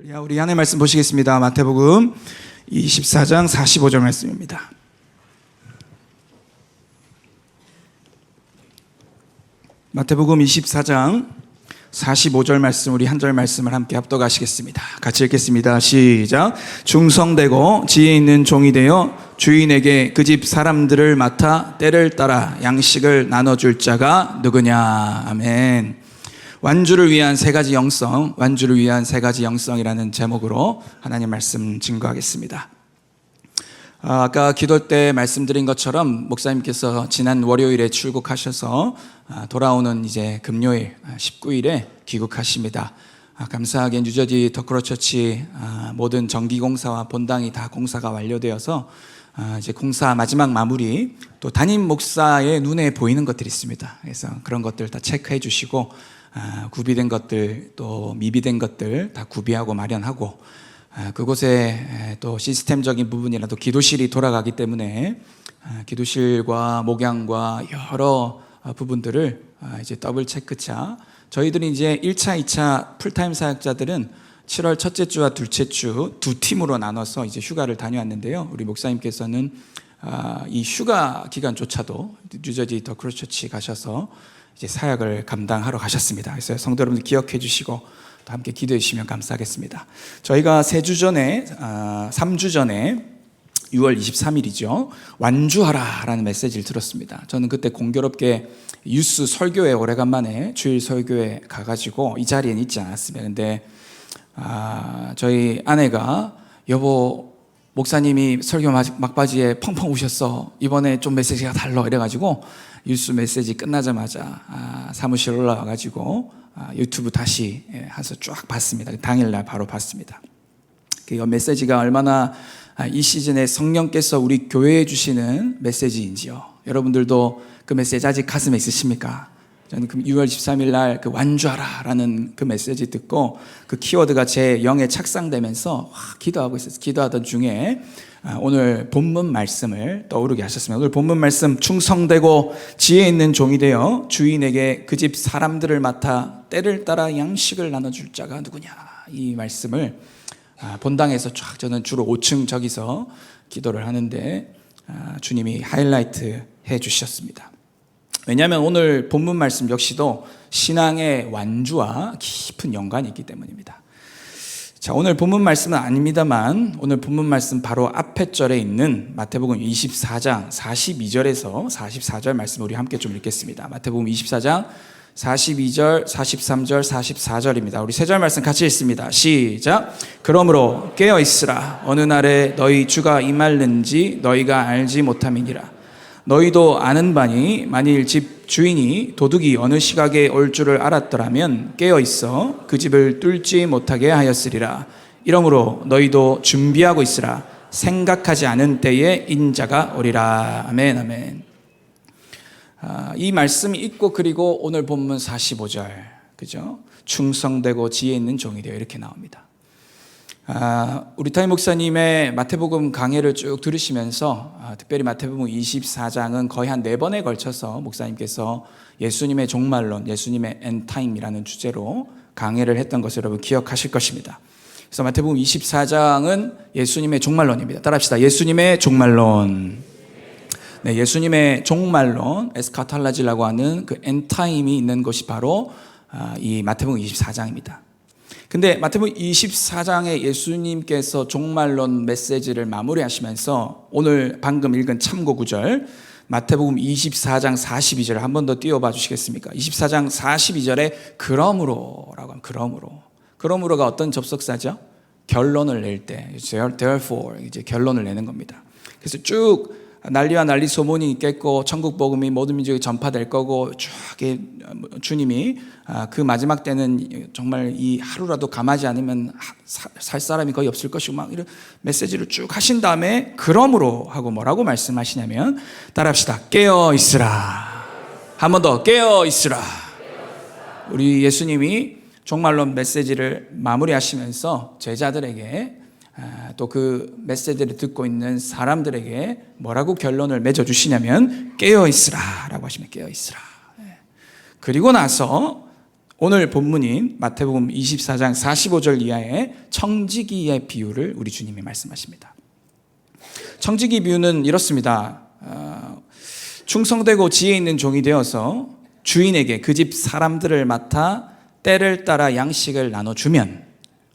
우리 하나님 말씀 보시겠습니다. 마태복음 24장 45절 말씀입니다. 마태복음 24장 45절 말씀, 우리 한 절 말씀을 함께 합독하시겠습니다. 같이 읽겠습니다. 시작. 충성되고 지혜 있는 종이 되어 주인에게 그 집 사람들을 맡아 때를 따라 양식을 나눠줄 자가 누구냐. 아멘. 완주를 위한 세 가지 영성, 완주를 위한 세 가지 영성이라는 제목으로 하나님 말씀 증거하겠습니다. 아까 기도 때 말씀드린 것처럼 목사님께서 지난 월요일에 출국하셔서 돌아오는 이제 금요일 19일에 귀국하십니다. 감사하게 뉴저지 더크로처치 모든 정기공사와 본당이 다 공사가 완료되어서 이제 공사 마지막 마무리, 또 담임 목사의 눈에 보이는 것들이 있습니다. 그래서 그런 것들 다 체크해 주시고 구비된 것들 또 미비된 것들 다 구비하고 마련하고, 그곳에 또 시스템적인 부분이라도 기도실이 돌아가기 때문에 기도실과 목양과 여러 부분들을 이제 더블 체크차, 저희들이 이제 1차, 2차 풀타임 사역자들은 7월 첫째 주와 둘째 주 두 팀으로 나눠서 이제 휴가를 다녀왔는데요. 우리 목사님께서는 이 휴가 기간조차도 뉴저지 더크로처치 가셔서 이제 사역을 감당하러 가셨습니다. 그래서 성도 여러분들 기억해 주시고 또 함께 기도해 주시면 감사하겠습니다. 저희가 3주 전에 3주 전에 6월 23일이죠. 완주하라라는 메시지를 들었습니다. 저는 그때 공교롭게 유스 설교회 오래간만에 주일 설교회 가가지고 이 자리에 있지 않았습니다. 근데 저희 아내가 여보 목사님이 설교 막바지에 펑펑 우셨어. 이번에 좀 메시지가 달라 이래가지고 뉴스 메시지 끝나자마자 사무실 올라와가지고 유튜브 다시 해서 쫙 봤습니다. 당일날 바로 봤습니다. 그 메시지가 얼마나 이 시즌에 성령께서 우리 교회에 주시는 메시지인지요. 여러분들도 그 메시지 아직 가슴에 있으십니까? 저는 6월 13일 날 그 완주하라라는 그 메시지 듣고 그 키워드가 제 영에 착상되면서 기도하고 있었어요. 기도하던 중에 오늘 본문 말씀을 떠오르게 하셨습니다. 오늘 본문 말씀, 충성되고 지혜 있는 종이 되어 주인에게 그 집 사람들을 맡아 때를 따라 양식을 나눠줄 자가 누구냐. 이 말씀을 본당에서 쫙, 저는 주로 5층 저기서 기도를 하는데 주님이 하이라이트 해 주셨습니다. 왜냐하면 오늘 본문 말씀 역시도 신앙의 완주와 깊은 연관이 있기 때문입니다. 자, 오늘 본문 말씀은 아닙니다만 오늘 본문 말씀 바로 앞에 절에 있는 마태복음 24장 42절에서 44절 말씀 우리 함께 좀 읽겠습니다. 마태복음 24장 42절, 43절, 44절입니다. 우리 세 절 말씀 같이 읽습니다. 시작. 그러므로 깨어있으라. 어느 날에 너희 주가 임할는지 너희가 알지 못함이니라. 너희도 아는 바니 만일 집 주인이 도둑이 어느 시각에 올 줄을 알았더라면 깨어있어 그 집을 뚫지 못하게 하였으리라. 이러므로 너희도 준비하고 있으라. 생각하지 않은 때에 인자가 오리라. 아멘, 아멘. 이 말씀이 있고, 그리고 오늘 본문 45절, 그죠? 충성되고 지혜 있는 종이 되어 이렇게 나옵니다. 우리 담임 목사님의 마태복음 강해를 쭉 들으시면서 특별히 마태복음 24장은 거의 한 4번에 걸쳐서 목사님께서 예수님의 종말론, 예수님의 엔타임이라는 주제로 강해를 했던 것을 여러분 기억하실 것입니다. 그래서 마태복음 24장은 예수님의 종말론입니다. 따라합시다. 예수님의 종말론. 네, 예수님의 종말론, 에스카탈라지라고 하는 그 엔타임이 있는 것이 바로 이 마태복음 24장입니다. 근데 마태복음 24장에 예수님께서 종말론 메시지를 마무리하시면서 오늘 방금 읽은 참고 구절 마태복음 24장 42절 한 번 더 띄워봐 주시겠습니까? 24장 42절에 그러므로라고 하면 그러므로가 어떤 접속사죠? 결론을 낼 때 therefore 이제 결론을 내는 겁니다. 그래서 쭉 난리와 난리 소문이 있겠고 천국 복음이 모든 민족에 전파될 거고 쭉 주님이 그 마지막 때는 정말 이 하루라도 감하지 않으면 살 사람이 거의 없을 것이고 막 이런 메시지를 쭉 하신 다음에 그러므로 하고 뭐라고 말씀하시냐면 따라합시다. 깨어 있으라. 한 번 더 깨어 있으라. 우리 예수님이 종말론 메시지를 마무리하시면서 제자들에게 또 그 메시지를 듣고 있는 사람들에게 뭐라고 결론을 맺어주시냐면 깨어있으라 라고 하시면 깨어있으라. 그리고 나서 오늘 본문인 마태복음 24장 45절 이하의 청지기의 비유를 우리 주님이 말씀하십니다. 청지기 비유는 이렇습니다. 충성되고 지혜 있는 종이 되어서 주인에게 그 집 사람들을 맡아 때를 따라 양식을 나눠주면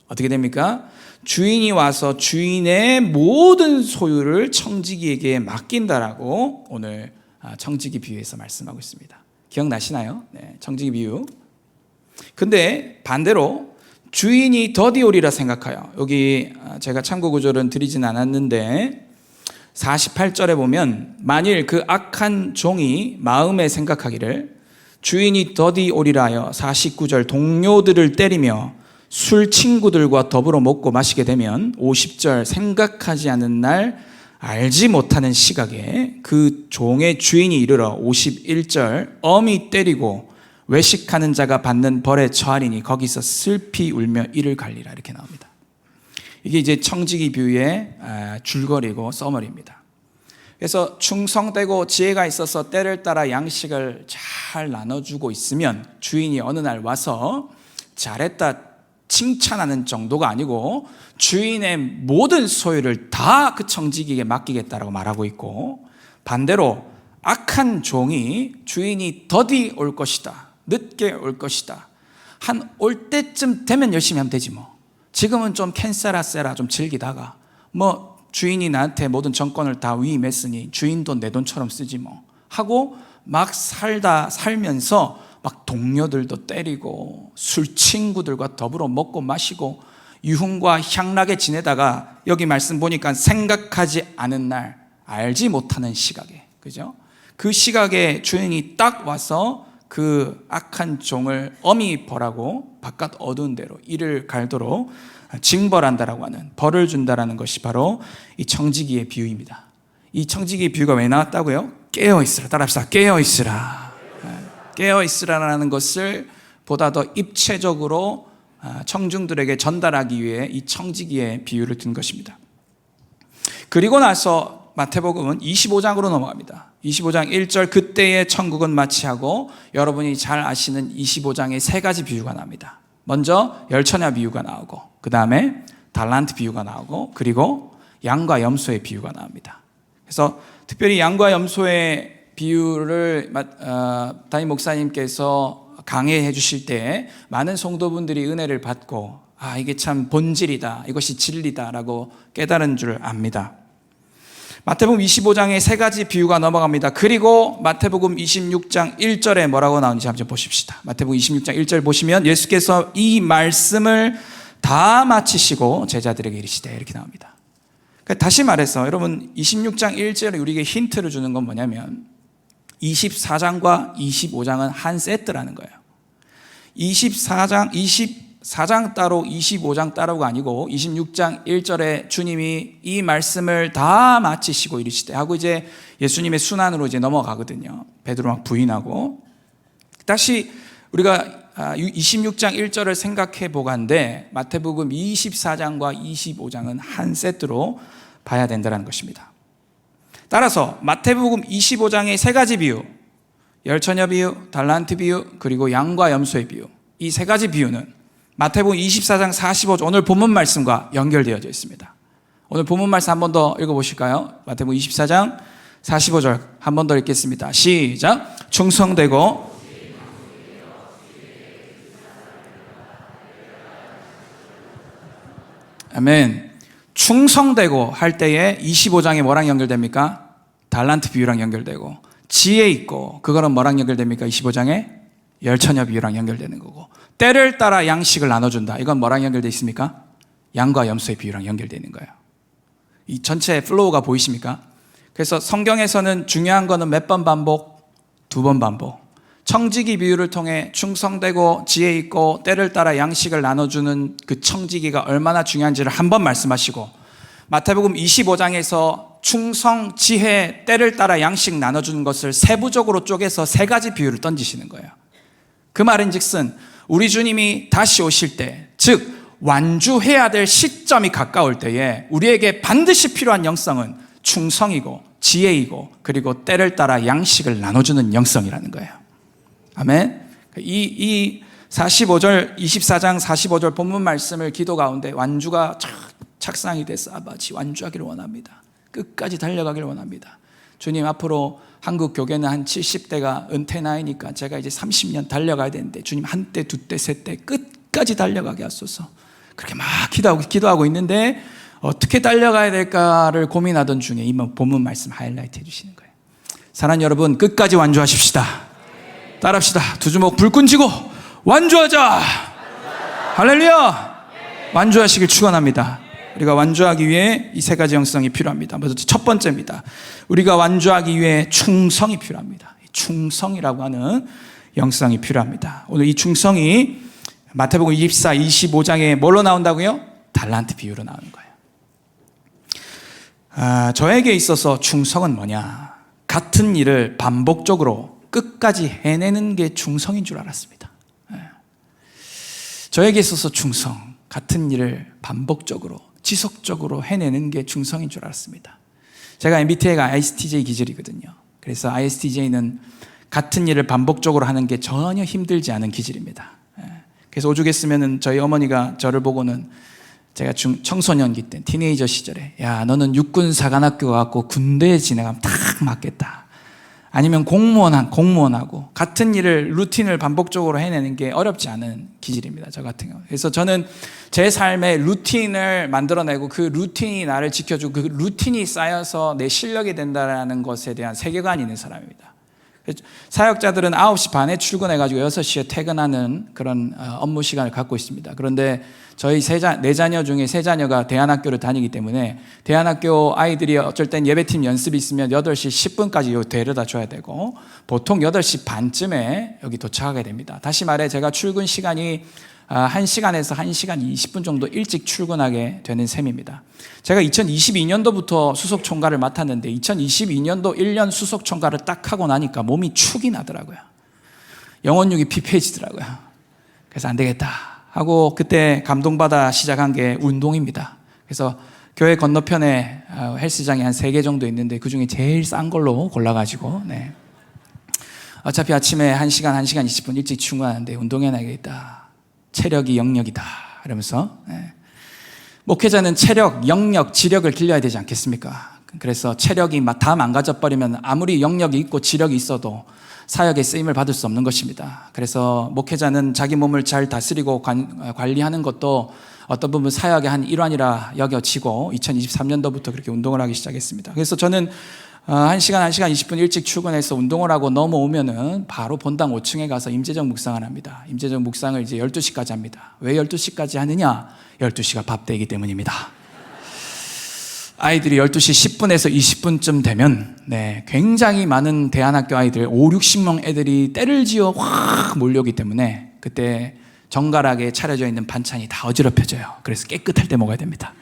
어떻게 됩니까? 주인이 와서 주인의 모든 소유를 청지기에게 맡긴다라고 오늘 청지기 비유에서 말씀하고 있습니다. 기억나시나요? 네, 청지기 비유. 근데 반대로 주인이 더디오리라 생각하여, 여기 제가 참고 구절은 드리진 않았는데 48절에 보면 만일 그 악한 종이 마음에 생각하기를 주인이 더디오리라 하여 49절 동료들을 때리며 술 친구들과 더불어 먹고 마시게 되면 50절 생각하지 않은 날 알지 못하는 시각에 그 종의 주인이 이르러 51절 엄히 때리고 외식하는 자가 받는 벌에 처하리니 거기서 슬피 울며 이를 갈리라 이렇게 나옵니다. 이게 이제 청지기 비유의 줄거리고 서머리입니다. 그래서 충성되고 지혜가 있어서 때를 따라 양식을 잘 나눠주고 있으면 주인이 어느 날 와서 잘했다 칭찬하는 정도가 아니고 주인의 모든 소유를 다 그 청지기에게 맡기겠다라고 말하고 있고, 반대로 악한 종이 주인이 더디 올 것이다, 늦게 올 것이다, 한 올 때쯤 되면 열심히 하면 되지 뭐, 지금은 좀 캔세라 세라 좀 즐기다가 뭐 주인이 나한테 모든 정권을 다 위임했으니 주인 돈 내 돈처럼 쓰지 뭐 하고 막 살면서 막 동료들도 때리고 술 친구들과 더불어 먹고 마시고 유흥과 향락에 지내다가 여기 말씀 보니까 생각하지 않은 날 알지 못하는 시각에, 그죠? 그 시각에 주인이 딱 와서 그 악한 종을 엄히 벌하고 바깥 어두운 데로 이를 갈도록 징벌한다라고 하는, 벌을 준다라는 것이 바로 이 청지기의 비유입니다. 이 청지기의 비유가 왜 나왔다고요? 깨어있으라. 따라합시다. 깨어있으라. 깨어있으라라는 것을 보다 더 입체적으로 청중들에게 전달하기 위해 이 청지기의 비유를 든 것입니다. 그리고 나서 마태복음은 25장으로 넘어갑니다. 25장 1절 그때의 천국은 마치하고 여러분이 잘 아시는 25장의 세 가지 비유가 나옵니다. 먼저 열처녀 비유가 나오고, 그 다음에 달란트 비유가 나오고, 그리고 양과 염소의 비유가 나옵니다. 그래서 특별히 양과 염소의 비유를 담임 목사님께서 강해해 주실 때 많은 성도분들이 은혜를 받고 이게 참 본질이다, 이것이 진리다라고 깨달은 줄 압니다. 마태복음 25장에 세 가지 비유가 넘어갑니다. 그리고 마태복음 26장 1절에 뭐라고 나오는지 한번 보십시다. 마태복음 26장 1절 보시면 예수께서 이 말씀을 다 마치시고 제자들에게 이르시되 이렇게 나옵니다. 그러니까 다시 말해서 여러분 26장 1절에 우리에게 힌트를 주는 건 뭐냐면 24장과 25장은 한 세트라는 거예요. 24장 따로 25장 따로가 아니고 26장 1절에 주님이 이 말씀을 다 마치시고 이르시되 하고 이제 예수님의 순환으로 이제 넘어가거든요. 베드로 막 부인하고. 다시 우리가 26장 1절을 생각해 보건대 마태복음 24장과 25장은 한 세트로 봐야 된다는 것입니다. 따라서 마태복음 25장의 세 가지 비유, 열처녀 비유, 달란트 비유, 그리고 양과 염소의 비유, 이 세 가지 비유는 마태복음 24장 45절 오늘 본문 말씀과 연결되어져 있습니다. 오늘 본문 말씀 한 번 더 읽어보실까요? 마태복음 24장 45절 한 번 더 읽겠습니다. 시작. 충성되고 아멘. 충성되고 할 때에 25장에 뭐랑 연결됩니까? 달란트 비유랑 연결되고, 지혜 있고 그거는 뭐랑 연결됩니까? 25장에 열처녀 비유랑 연결되는 거고, 때를 따라 양식을 나눠준다, 이건 뭐랑 연결되어 있습니까? 양과 염소의 비유랑 연결되는 거예요. 이 전체 플로우가 보이십니까? 그래서 성경에서는 중요한 거는 몇 번 반복? 2번 반복. 청지기 비유를 통해 충성되고 지혜 있고 때를 따라 양식을 나눠주는 그 청지기가 얼마나 중요한지를 한 번 말씀하시고, 마태복음 25장에서 충성, 지혜, 때를 따라 양식 나눠주는 것을 세부적으로 쪼개서 세 가지 비유를 던지시는 거예요. 그 말인즉슨 우리 주님이 다시 오실 때, 즉 완주해야 될 시점이 가까울 때에 우리에게 반드시 필요한 영성은 충성이고 지혜이고 그리고 때를 따라 양식을 나눠주는 영성이라는 거예요. 아멘. 이 24장 45절 본문 말씀을 기도 가운데 완주가 착상이 돼서 아버지 완주하기를 원합니다. 끝까지 달려가기를 원합니다. 주님, 앞으로 한국 교계는 한 70대가 은퇴 나이니까 제가 이제 30년 달려가야 되는데 주님, 한 대, 두 대, 세 대 끝까지 달려가게 하소서. 그렇게 막 기도하고 있는데 어떻게 달려가야 될까를 고민하던 중에 이 본문 말씀 하이라이트 해주시는 거예요. 사랑하는 여러분, 끝까지 완주하십시다. 따라합시다. 두 주먹 불끈 쥐고 완주하자. 할렐루야. 완주하시길 축원합니다. 우리가 완주하기 위해 이 세 가지 영성이 필요합니다. 먼저 첫 번째입니다. 우리가 완주하기 위해 충성이 필요합니다. 충성이라고 하는 영성이 필요합니다. 오늘 이 충성이 마태복음 24, 25장에 뭘로 나온다고요? 달란트 비유로 나오는 거예요. 저에게 있어서 충성은 뭐냐? 같은 일을 반복적으로 끝까지 해내는 게 충성인 줄 알았습니다. 저에게 있어서 충성, 같은 일을 반복적으로 지속적으로 해내는 게 충성인 줄 알았습니다. 제가 MBTI가 ISTJ 기질이거든요. 그래서 ISTJ는 같은 일을 반복적으로 하는 게 전혀 힘들지 않은 기질입니다. 그래서 오죽했으면 저희 어머니가 저를 보고는 제가 청소년기 때 티네이저 시절에 야, 너는 육군사관학교 가고 군대에 지나가면 딱 맞겠다. 아니면 공무원하고 같은 일을 루틴을 반복적으로 해내는 게 어렵지 않은 기질입니다. 저 같은 경우. 그래서 저는 제 삶에 루틴을 만들어내고 그 루틴이 나를 지켜주고 그 루틴이 쌓여서 내 실력이 된다는 것에 대한 세계관이 있는 사람입니다. 사역자들은 9시 반에 출근해가지고 6시에 퇴근하는 그런 업무 시간을 갖고 있습니다. 그런데 저희 네 자녀 중에 3자녀가 대안학교를 다니기 때문에 대안학교 아이들이 어쩔 땐 예배팀 연습이 있으면 8시 10분까지 데려다 줘야 되고 보통 8시 반쯤에 여기 도착하게 됩니다. 다시 말해 제가 출근 시간이 1시간에서 1시간 20분 정도 일찍 출근하게 되는 셈입니다. 제가 2022년도부터 수석총괄을 맡았는데 2022년도 1년 수석총괄을 딱 하고 나니까 몸이 축이 나더라고요. 영혼육이 피폐해지더라고요. 그래서 안 되겠다 하고 그때 감동받아 시작한 게 운동입니다. 그래서 교회 건너편에 헬스장이 한 3개 정도 있는데 그중에 제일 싼 걸로 골라가지고 어차피 아침에 1시간 20분 일찍 출근하는데 운동해놔야겠다. 체력이 영역이다 이러면서 목회자는 체력, 영역, 지력을 길러야 되지 않겠습니까? 그래서 체력이 다 망가져버리면 아무리 영역이 있고 지력이 있어도 사역에 쓰임을 받을 수 없는 것입니다. 그래서 목회자는 자기 몸을 잘 다스리고 관리하는 것도 어떤 부분 사역의 한 일환이라 여겨지고 2023년도부터 그렇게 운동을 하기 시작했습니다. 그래서 저는 1시간 20분 일찍 출근해서 운동을 하고 넘어오면은 바로 본당 5층에 가서 임재정 묵상을 합니다. 임재정 묵상을 이제 12시까지 합니다. 왜 12시까지 하느냐? 12시가 밥때이기 때문입니다. 아이들이 12시 10분에서 20분쯤 되면 굉장히 많은 대안학교 아이들 5, 60명 애들이 때를 지어 확 몰려오기 때문에 그때 정갈하게 차려져 있는 반찬이 다 어지럽혀져요. 그래서 깨끗할 때 먹어야 됩니다.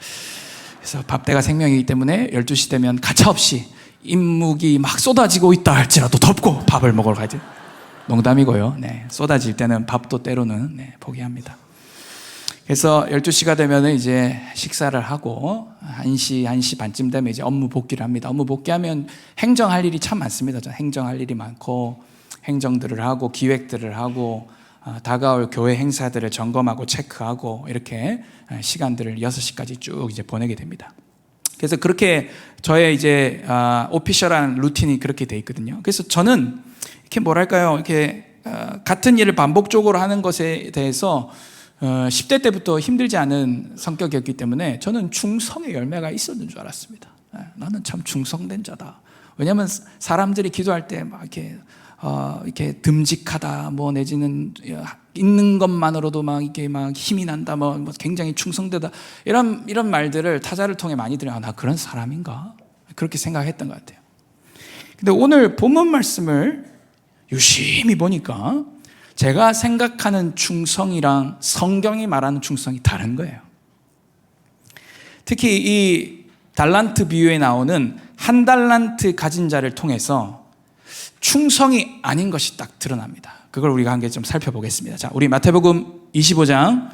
그래서 밥때가 생명이기 때문에 12시 되면 가차없이 인묵이 막 쏟아지고 있다 할지라도 덮고 밥을 먹으러 가야지. 농담이고요. 쏟아질 때는 밥도 때로는 포기합니다. 그래서 12시가 되면 이제 식사를 하고 1시 반쯤 되면 이제 업무 복귀를 합니다. 업무 복귀하면 행정할 일이 참 많습니다. 저는 행정할 일이 많고 행정들을 하고 기획들을 하고 다가올 교회 행사들을 점검하고 체크하고 이렇게 시간들을 6시까지 쭉 이제 보내게 됩니다. 그래서 그렇게 저의 이제 오피셜한 루틴이 그렇게 돼 있거든요. 그래서 저는 이렇게 뭐랄까요, 이렇게 같은 일을 반복적으로 하는 것에 대해서 10대 때부터 힘들지 않은 성격이었기 때문에 저는 충성의 열매가 있었는 줄 알았습니다. 나는 참 충성된 자다. 왜냐하면 사람들이 기도할 때 막 이렇게 듬직하다, 뭐 내지는 있는 것만으로도 막 이게 막 힘이 난다, 뭐 굉장히 충성되다 이런 말들을 타자를 통해 많이 들어요. 나 그런 사람인가? 그렇게 생각했던 것 같아요. 근데 오늘 본문 말씀을 유심히 보니까 제가 생각하는 충성이랑 성경이 말하는 충성이 다른 거예요. 특히 이 달란트 비유에 나오는 1달란트 가진 자를 통해서 충성이 아닌 것이 딱 드러납니다. 그걸 우리가 함께 좀 살펴보겠습니다. 자, 우리 마태복음 25장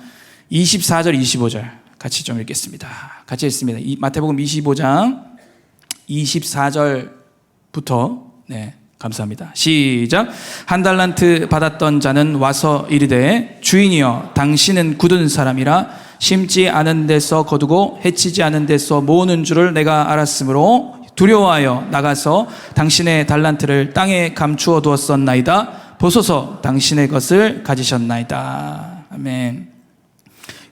24절 25절 같이 좀 읽겠습니다. 같이 읽습니다. 마태복음 25장 24절부터 감사합니다. 시작. 한 달란트 받았던 자는 와서 이르되 주인이여 당신은 굳은 사람이라 심지 않은 데서 거두고 해치지 않은 데서 모으는 줄을 내가 알았으므로 두려워하여 나가서 당신의 달란트를 땅에 감추어 두었었나이다. 보소서 당신의 것을 가지셨나이다. 아멘.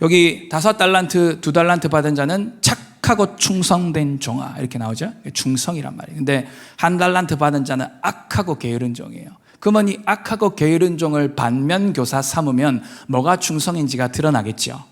여기 5달란트, 2달란트 받은 자는 착하고 충성된 종아 이렇게 나오죠. 충성이란 말이에요. 근데 1달란트 받은 자는 악하고 게으른 종이에요. 그러면 이 악하고 게으른 종을 반면교사 삼으면 뭐가 충성인지가 드러나겠죠.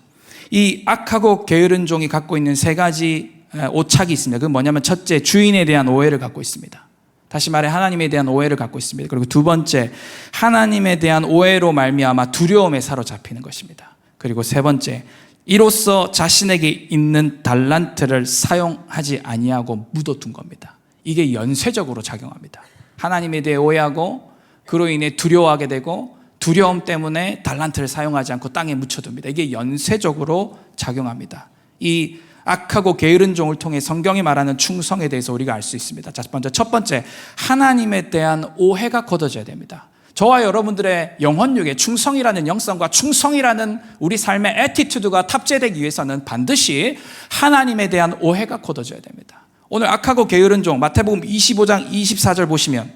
이 악하고 게으른 종이 갖고 있는 3가지 오착이 있습니다. 그건 뭐냐면 첫째, 주인에 대한 오해를 갖고 있습니다. 다시 말해 하나님에 대한 오해를 갖고 있습니다. 그리고 두 번째, 하나님에 대한 오해로 말미암아 두려움에 사로잡히는 것입니다. 그리고 세 번째, 이로써 자신에게 있는 달란트를 사용하지 아니하고 묻어둔 겁니다. 이게 연쇄적으로 작용합니다. 하나님에 대해 오해하고 그로 인해 두려워하게 되고 두려움 때문에 달란트를 사용하지 않고 땅에 묻혀둡니다. 이게 연쇄적으로 작용합니다. 이 악하고 게으른 종을 통해 성경이 말하는 충성에 대해서 우리가 알 수 있습니다. 자, 먼저 첫 번째, 하나님에 대한 오해가 걷어져야 됩니다. 저와 여러분들의 영혼육에 충성이라는 영성과 충성이라는 우리 삶의 애티튜드가 탑재되기 위해서는 반드시 하나님에 대한 오해가 걷어져야 됩니다. 오늘 악하고 게으른 종, 마태복음 25장 24절 보시면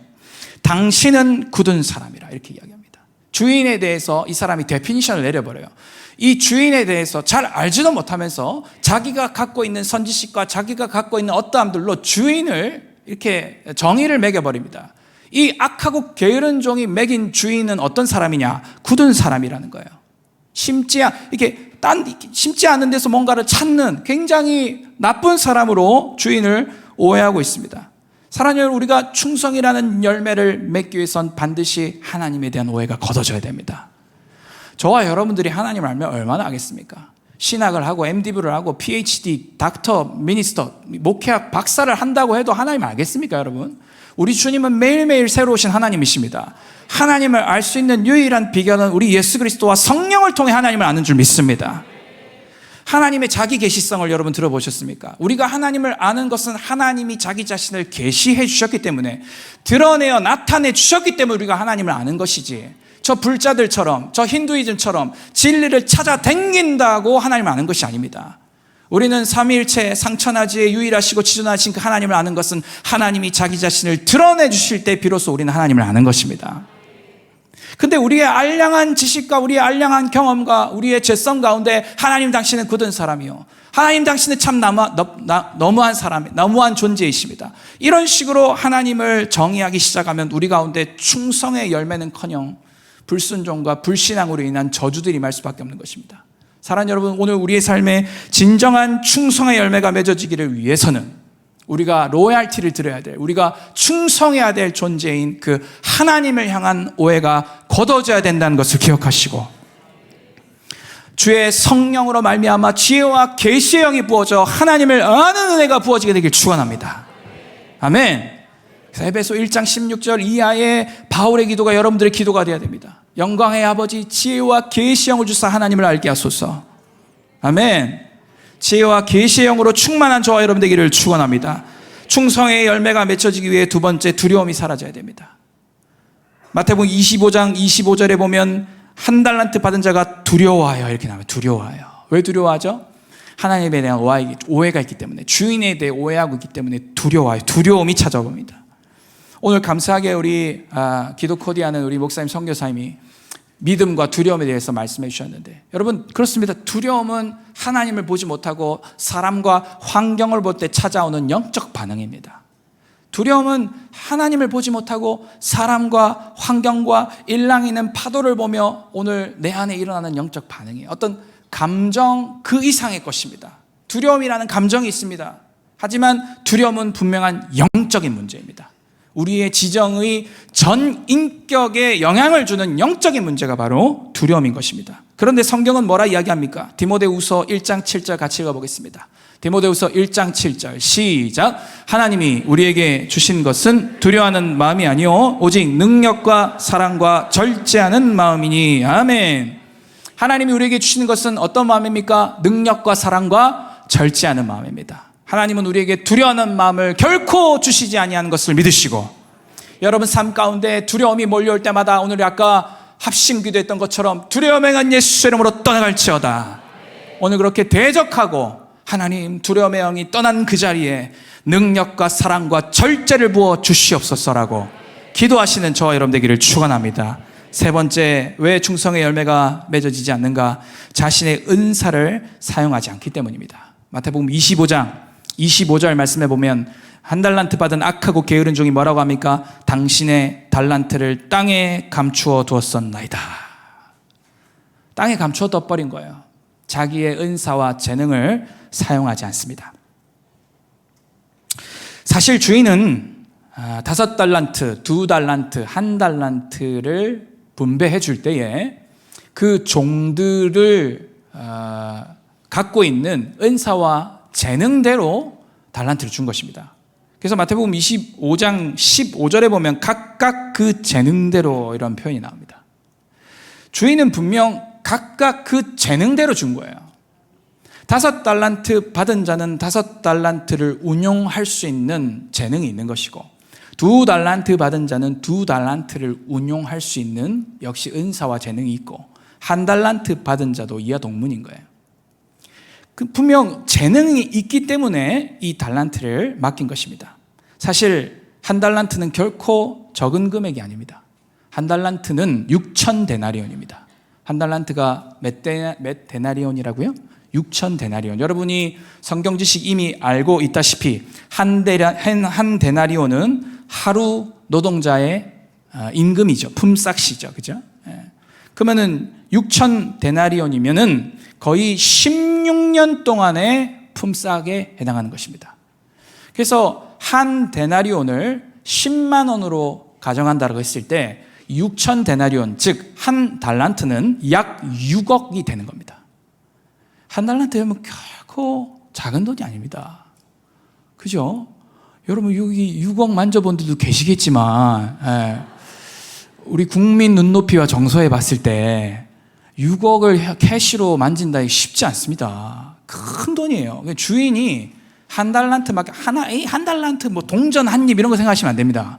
당신은 굳은 사람이라 이렇게 이야기합니다. 주인에 대해서 이 사람이 데피니션을 내려버려요. 이 주인에 대해서 잘 알지도 못하면서 자기가 갖고 있는 선지식과 자기가 갖고 있는 어떠함들로 주인을 이렇게 정의를 매겨버립니다. 이 악하고 게으른 종이 매긴 주인은 어떤 사람이냐? 굳은 사람이라는 거예요. 심지 않은 데서 뭔가를 찾는 굉장히 나쁜 사람으로 주인을 오해하고 있습니다. 사랑하는 여러분, 우리가 충성이라는 열매를 맺기 위해선 반드시 하나님에 대한 오해가 걷어져야 됩니다. 저와 여러분들이 하나님을 알면 얼마나 알겠습니까? 신학을 하고 MD부를 하고 PhD, 닥터, 미니스터, 목회학 박사를 한다고 해도 하나님을 알겠습니까, 여러분? 우리 주님은 매일매일 새로우신 하나님이십니다. 하나님을 알 수 있는 유일한 비결은 우리 예수 그리스도와 성령을 통해 하나님을 아는 줄 믿습니다. 하나님의 자기 계시성을 여러분 들어보셨습니까? 우리가 하나님을 아는 것은 하나님이 자기 자신을 계시해 주셨기 때문에, 드러내어 나타내 주셨기 때문에 우리가 하나님을 아는 것이지, 저 불자들처럼, 저 힌두이즘처럼 진리를 찾아 댕긴다고 하나님을 아는 것이 아닙니다. 우리는 삼위일체 상천하지에 유일하시고 지존하신 그 하나님을 아는 것은 하나님이 자기 자신을 드러내 주실 때 비로소 우리는 하나님을 아는 것입니다. 근데 우리의 알량한 지식과 우리의 알량한 경험과 우리의 죄성 가운데 하나님 당신은 굳은 사람이요, 하나님 당신은 참 너무한 사람, 너무한 존재이십니다, 이런 식으로 하나님을 정의하기 시작하면 우리 가운데 충성의 열매는커녕 불순종과 불신앙으로 인한 저주들이 임할 수밖에 없는 것입니다. 사랑하는 여러분, 오늘 우리의 삶에 진정한 충성의 열매가 맺어지기를 위해서는 우리가 로얄티를 드려야 될, 우리가 충성해야 될 존재인 그 하나님을 향한 오해가 걷어져야 된다는 것을 기억하시고, 주의 성령으로 말미암아 지혜와 계시의 영이 부어져 하나님을 아는 은혜가 부어지게 되길 축원합니다. 아멘. 에베소 1장 16절 이하의 바울의 기도가 여러분들의 기도가 되어야 됩니다. 영광의 아버지, 지혜와 계시의 영을 주사 하나님을 알게 하소서. 아멘. 지혜와 계시의 영으로 충만한 저와 여러분 되기를 축원합니다. 충성의 열매가 맺혀지기 위해 두 번째, 두려움이 사라져야 됩니다. 마태복음 25장 25절에 보면 1달란트 받은 자가 두려워하여 이렇게 나와요. 두려워하여. 왜 두려워하죠? 하나님에 대한 오해가 있기 때문에, 주인에 대해 오해하고 있기 때문에 두려워해요. 두려움이 찾아옵니다. 오늘 감사하게 우리 기도코디하는 우리 목사님, 선교사님이 믿음과 두려움에 대해서 말씀해 주셨는데, 여러분 그렇습니다. 두려움은 하나님을 보지 못하고 사람과 환경을 볼 때 찾아오는 영적 반응입니다. 두려움은 하나님을 보지 못하고 사람과 환경과 일랑이는 파도를 보며 오늘 내 안에 일어나는 영적 반응이에요. 어떤 감정 그 이상의 것입니다. 두려움이라는 감정이 있습니다. 하지만 두려움은 분명한 영적인 문제입니다. 우리의 지정의 전 인격에 영향을 주는 영적인 문제가 바로 두려움인 것입니다. 그런데 성경은 뭐라 이야기합니까? 디모데후서 1장 7절 같이 읽어보겠습니다. 디모데후서 1장 7절 시작. 하나님이 우리에게 주신 것은 두려워하는 마음이 아니요 오직 능력과 사랑과 절제하는 마음이니. 아멘. 하나님이 우리에게 주시는 것은 어떤 마음입니까? 능력과 사랑과 절제하는 마음입니다. 하나님은 우리에게 두려워하는 마음을 결코 주시지 아니하는 것을 믿으시고, 여러분 삶 가운데 두려움이 몰려올 때마다 오늘 아까 합심 기도했던 것처럼 두려움 행한 예수 이름으로 떠나갈지어다. 오늘 그렇게 대적하고 하나님 두려움의 영이 떠난 그 자리에 능력과 사랑과 절제를 부어 주시옵소서라고 기도하시는 저와 여러분 되기를 축원합니다. 세 번째, 왜 충성의 열매가 맺어지지 않는가? 자신의 은사를 사용하지 않기 때문입니다. 마태복음 25절 말씀에 보면 한 달란트 받은 악하고 게으른 종이 뭐라고 합니까? 당신의 달란트를 땅에 감추어 두었었나이다. 땅에 감추어 둬버린 거예요. 자기의 은사와 재능을 사용하지 않습니다. 사실 주인은 5달란트, 2달란트, 1달란트를 분배해 줄 때에 그 종들을 갖고 있는 은사와 재능대로 달란트를 준 것입니다. 그래서 마태복음 25장 15절에 보면 각각 그 재능대로 이런 표현이 나옵니다. 주인은 분명 각각 그 재능대로 준 거예요. 5달란트 받은 자는 5달란트를 운용할 수 있는 재능이 있는 것이고 2달란트 받은 자는 2달란트를 운용할 수 있는 역시 은사와 재능이 있고 1달란트 받은 자도 이하 동문인 거예요. 분명 재능이 있기 때문에 이 달란트를 맡긴 것입니다. 사실 1달란트는 결코 적은 금액이 아닙니다. 1달란트는 6,000데나리온입니다. 1달란트가 몇 데나리온이라고요? 6,000데나리온. 여러분이 성경 지식 이미 알고 있다시피 한 데나리온은 하루 노동자의 임금이죠. 품삯이죠. 그죠? 그러면은 6,000데나리온이면은 거의 16년 동안의 품삯에 해당하는 것입니다. 그래서 한 데나리온을 10만 원으로 가정한다고 했을 때 6,000데나리온, 즉 한 달란트는 약 6억이 되는 겁니다. 한 달란트면 결코 작은 돈이 아닙니다. 그죠? 여러분 여기 6억 만져본 분들도 계시겠지만 우리 국민 눈높이와 정서에 봤을 때 6억을 캐시로 만진다 쉽지 않습니다. 큰 돈이에요. 주인이 한 달란트 막 한 달란트 뭐 동전 한 입 이런 거 생각하시면 안 됩니다.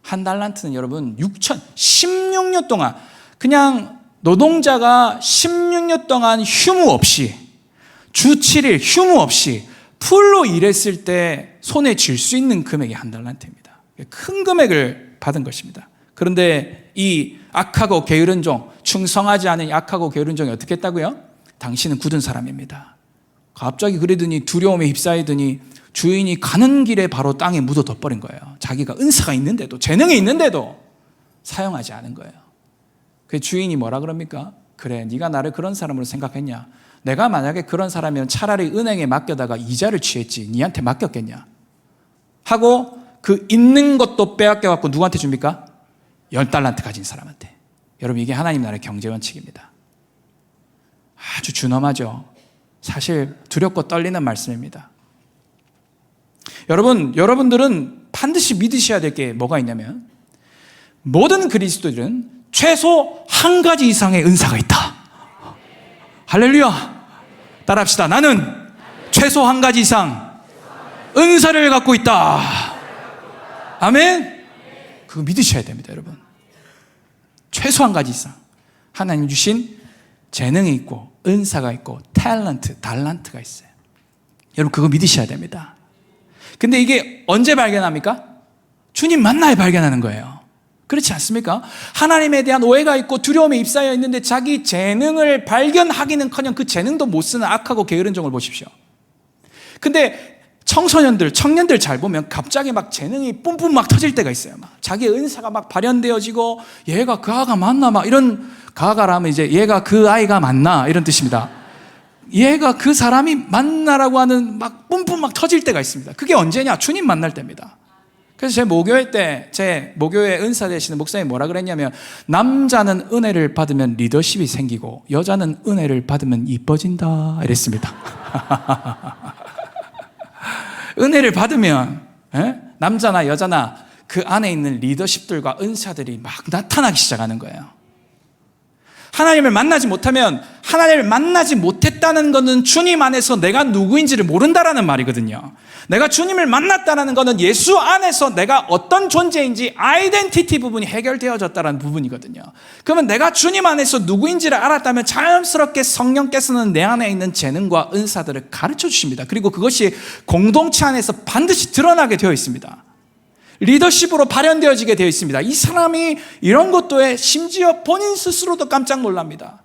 한 달란트는 여러분 16년 동안 그냥 노동자가 16년 동안 휴무 없이 주 7일 휴무 없이 풀로 일했을 때 손에 쥘 수 있는 금액이 한 달란트입니다. 큰 금액을 받은 것입니다. 그런데 이 악하고 게으른 종, 충성하지 않은 악하고 게으른 종이 어떻게 했다고요? 당신은 굳은 사람입니다. 갑자기 그러더니 두려움에 휩싸이더니 주인이 가는 길에 바로 땅에 묻어둬버린 거예요. 자기가 은사가 있는데도 재능이 있는데도 사용하지 않은 거예요. 그 주인이 뭐라 그럽니까? 그래, 네가 나를 그런 사람으로 생각했냐? 내가 만약에 그런 사람이면 차라리 은행에 맡겨다가 이자를 취했지 니한테 맡겼겠냐? 하고 그 있는 것도 빼앗겨갖고 누구한테 줍니까? 10달란트 가진 사람한테. 여러분 이게 하나님 나라의 경제 원칙입니다. 아주 준엄하죠. 사실 두렵고 떨리는 말씀입니다. 여러분들은 반드시 믿으셔야 될 게 뭐가 있냐면 모든 그리스도인은 최소 한 가지 이상의 은사가 있다. 할렐루야. 따라합시다. 나는 최소 한 가지 이상 은사를 갖고 있다. 아멘. 그거 믿으셔야 됩니다, 여러분. 최소 한 가지 이상 하나님 주신 재능이 있고 은사가 있고 달란트가 있어요. 여러분 그거 믿으셔야 됩니다. 근데 이게 언제 발견합니까? 주님 만나야 발견하는 거예요. 그렇지 않습니까? 하나님에 대한 오해가 있고 두려움에 휩싸여 있는데 자기 재능을 발견하기는커녕 그 재능도 못 쓰는 악하고 게으른 종을 보십시오. 근데 청년들 잘 보면 갑자기 막 재능이 뿜뿜 막 터질 때가 있어요. 막 자기의 은사가 막 발현되어지고 얘가 그 아가 맞나 막 이런 가가라면 이제 얘가 그 아이가 맞나 이런 뜻입니다. 얘가 그 사람이 맞나라고 하는 막 뿜뿜 막 터질 때가 있습니다. 그게 언제냐? 주님 만날 때입니다. 그래서 제 모교회 은사 되시는 목사님이 뭐라 그랬냐면 남자는 은혜를 받으면 리더십이 생기고 여자는 은혜를 받으면 이뻐진다 이랬습니다. 은혜를 받으면 남자나 여자나 그 안에 있는 리더십들과 은사들이 막 나타나기 시작하는 거예요. 하나님을 만나지 못하면 하나님을 만나지 못했다는 것은 주님 안에서 내가 누구인지를 모른다라는 말이거든요. 내가 주님을 만났다는 것은 예수 안에서 내가 어떤 존재인지 아이덴티티 부분이 해결되어졌다는 부분이거든요. 그러면 내가 주님 안에서 누구인지를 알았다면 자연스럽게 성령께서는 내 안에 있는 재능과 은사들을 가르쳐 주십니다. 그리고 그것이 공동체 안에서 반드시 드러나게 되어 있습니다. 리더십으로 발현되어지게 되어 있습니다. 이 사람이 이런 것도에 심지어 본인 스스로도 깜짝 놀랍니다.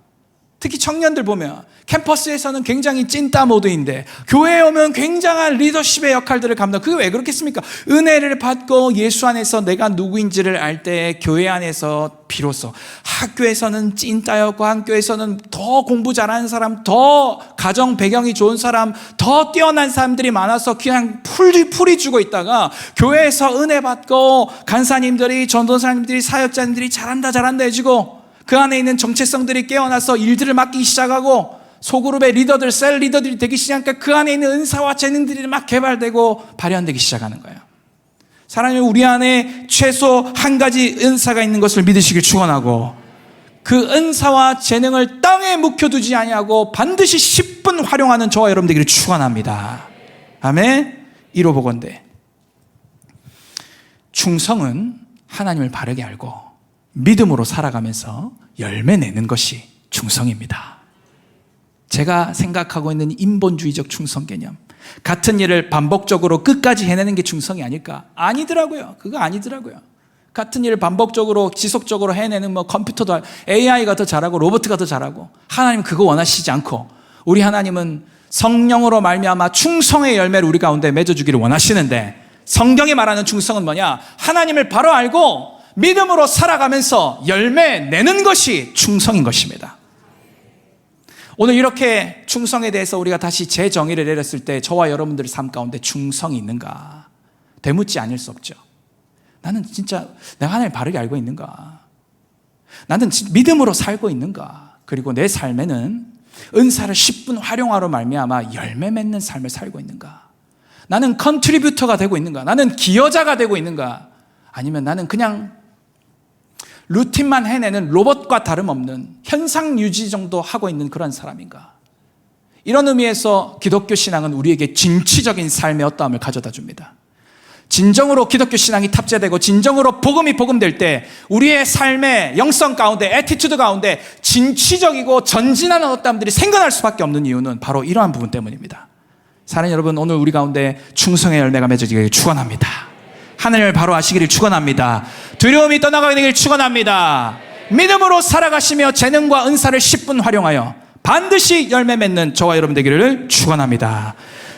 특히 청년들 보면 캠퍼스에서는 굉장히 찐따 모드인데 교회에 오면 굉장한 리더십의 역할들을 감당. 그게 왜 그렇겠습니까? 은혜를 받고 예수 안에서 내가 누구인지를 알 때 교회 안에서 비로소 학교에서는 찐따였고 학교에서는 더 공부 잘하는 사람, 더 가정 배경이 좋은 사람, 더 뛰어난 사람들이 많아서 그냥 풀이 주고 있다가 교회에서 은혜 받고 간사님들이, 전도사님들이, 사역자님들이 잘한다 해주고 그 안에 있는 정체성들이 깨어나서 일들을 맡기 시작하고 소그룹의 리더들, 셀 리더들이 되기 시작하니까 그 안에 있는 은사와 재능들이 막 개발되고 발현되기 시작하는 거예요. 사랑하는 우리 안에 최소 한 가지 은사가 있는 것을 믿으시길 축원하고 그 은사와 재능을 땅에 묵혀두지 아니하고 반드시 10분 활용하는 저와 여러분 되기를 축원합니다. 아멘. 1호 보건대 충성은 하나님을 바르게 알고 믿음으로 살아가면서 열매 내는 것이 충성입니다. 제가 생각하고 있는 인본주의적 충성 개념, 같은 일을 반복적으로 끝까지 해내는 게 충성이 아닐까? 아니더라고요. 그거 아니더라고요. 같은 일을 반복적으로 지속적으로 해내는 컴퓨터도 AI가 더 잘하고 로봇가 더 잘하고 하나님은 그거 원하시지 않고 우리 하나님은 성령으로 말미암아 충성의 열매를 우리 가운데 맺어주기를 원하시는데 성경이 말하는 충성은 뭐냐? 하나님을 바로 알고 믿음으로 살아가면서 열매 내는 것이 충성인 것입니다. 오늘 이렇게 충성에 대해서 우리가 다시 재정의를 내렸을 때 저와 여러분들의 삶 가운데 충성이 있는가? 되묻지 않을 수 없죠. 나는 진짜 내가 하나님을 바르게 알고 있는가? 나는 믿음으로 살고 있는가? 그리고 내 삶에는 은사를 10분 활용하러 말미암아 열매 맺는 삶을 살고 있는가? 나는 컨트리뷰터가 되고 있는가? 나는 기여자가 되고 있는가? 아니면 나는 그냥 루틴만 해내는 로봇과 다름없는 현상 유지 정도 하고 있는 그런 사람인가? 이런 의미에서 기독교 신앙은 우리에게 진취적인 삶의 어떠함을 가져다 줍니다. 진정으로 기독교 신앙이 탑재되고 진정으로 복음이 복음될 때 우리의 삶의 영성 가운데, 애티튜드 가운데 진취적이고 전진하는 어떠함들이 생겨날 수밖에 없는 이유는 바로 이러한 부분 때문입니다. 사랑하는 여러분, 오늘 우리 가운데 충성의 열매가 맺어지기를 축원합니다. 하나님을 바로 아시기를 축원합니다. 두려움이 떠나가게 되기를 축원합니다. 믿음으로 살아가시며 재능과 은사를 10분 활용하여 반드시 열매 맺는 저와 여러분 되기를 축원합니다.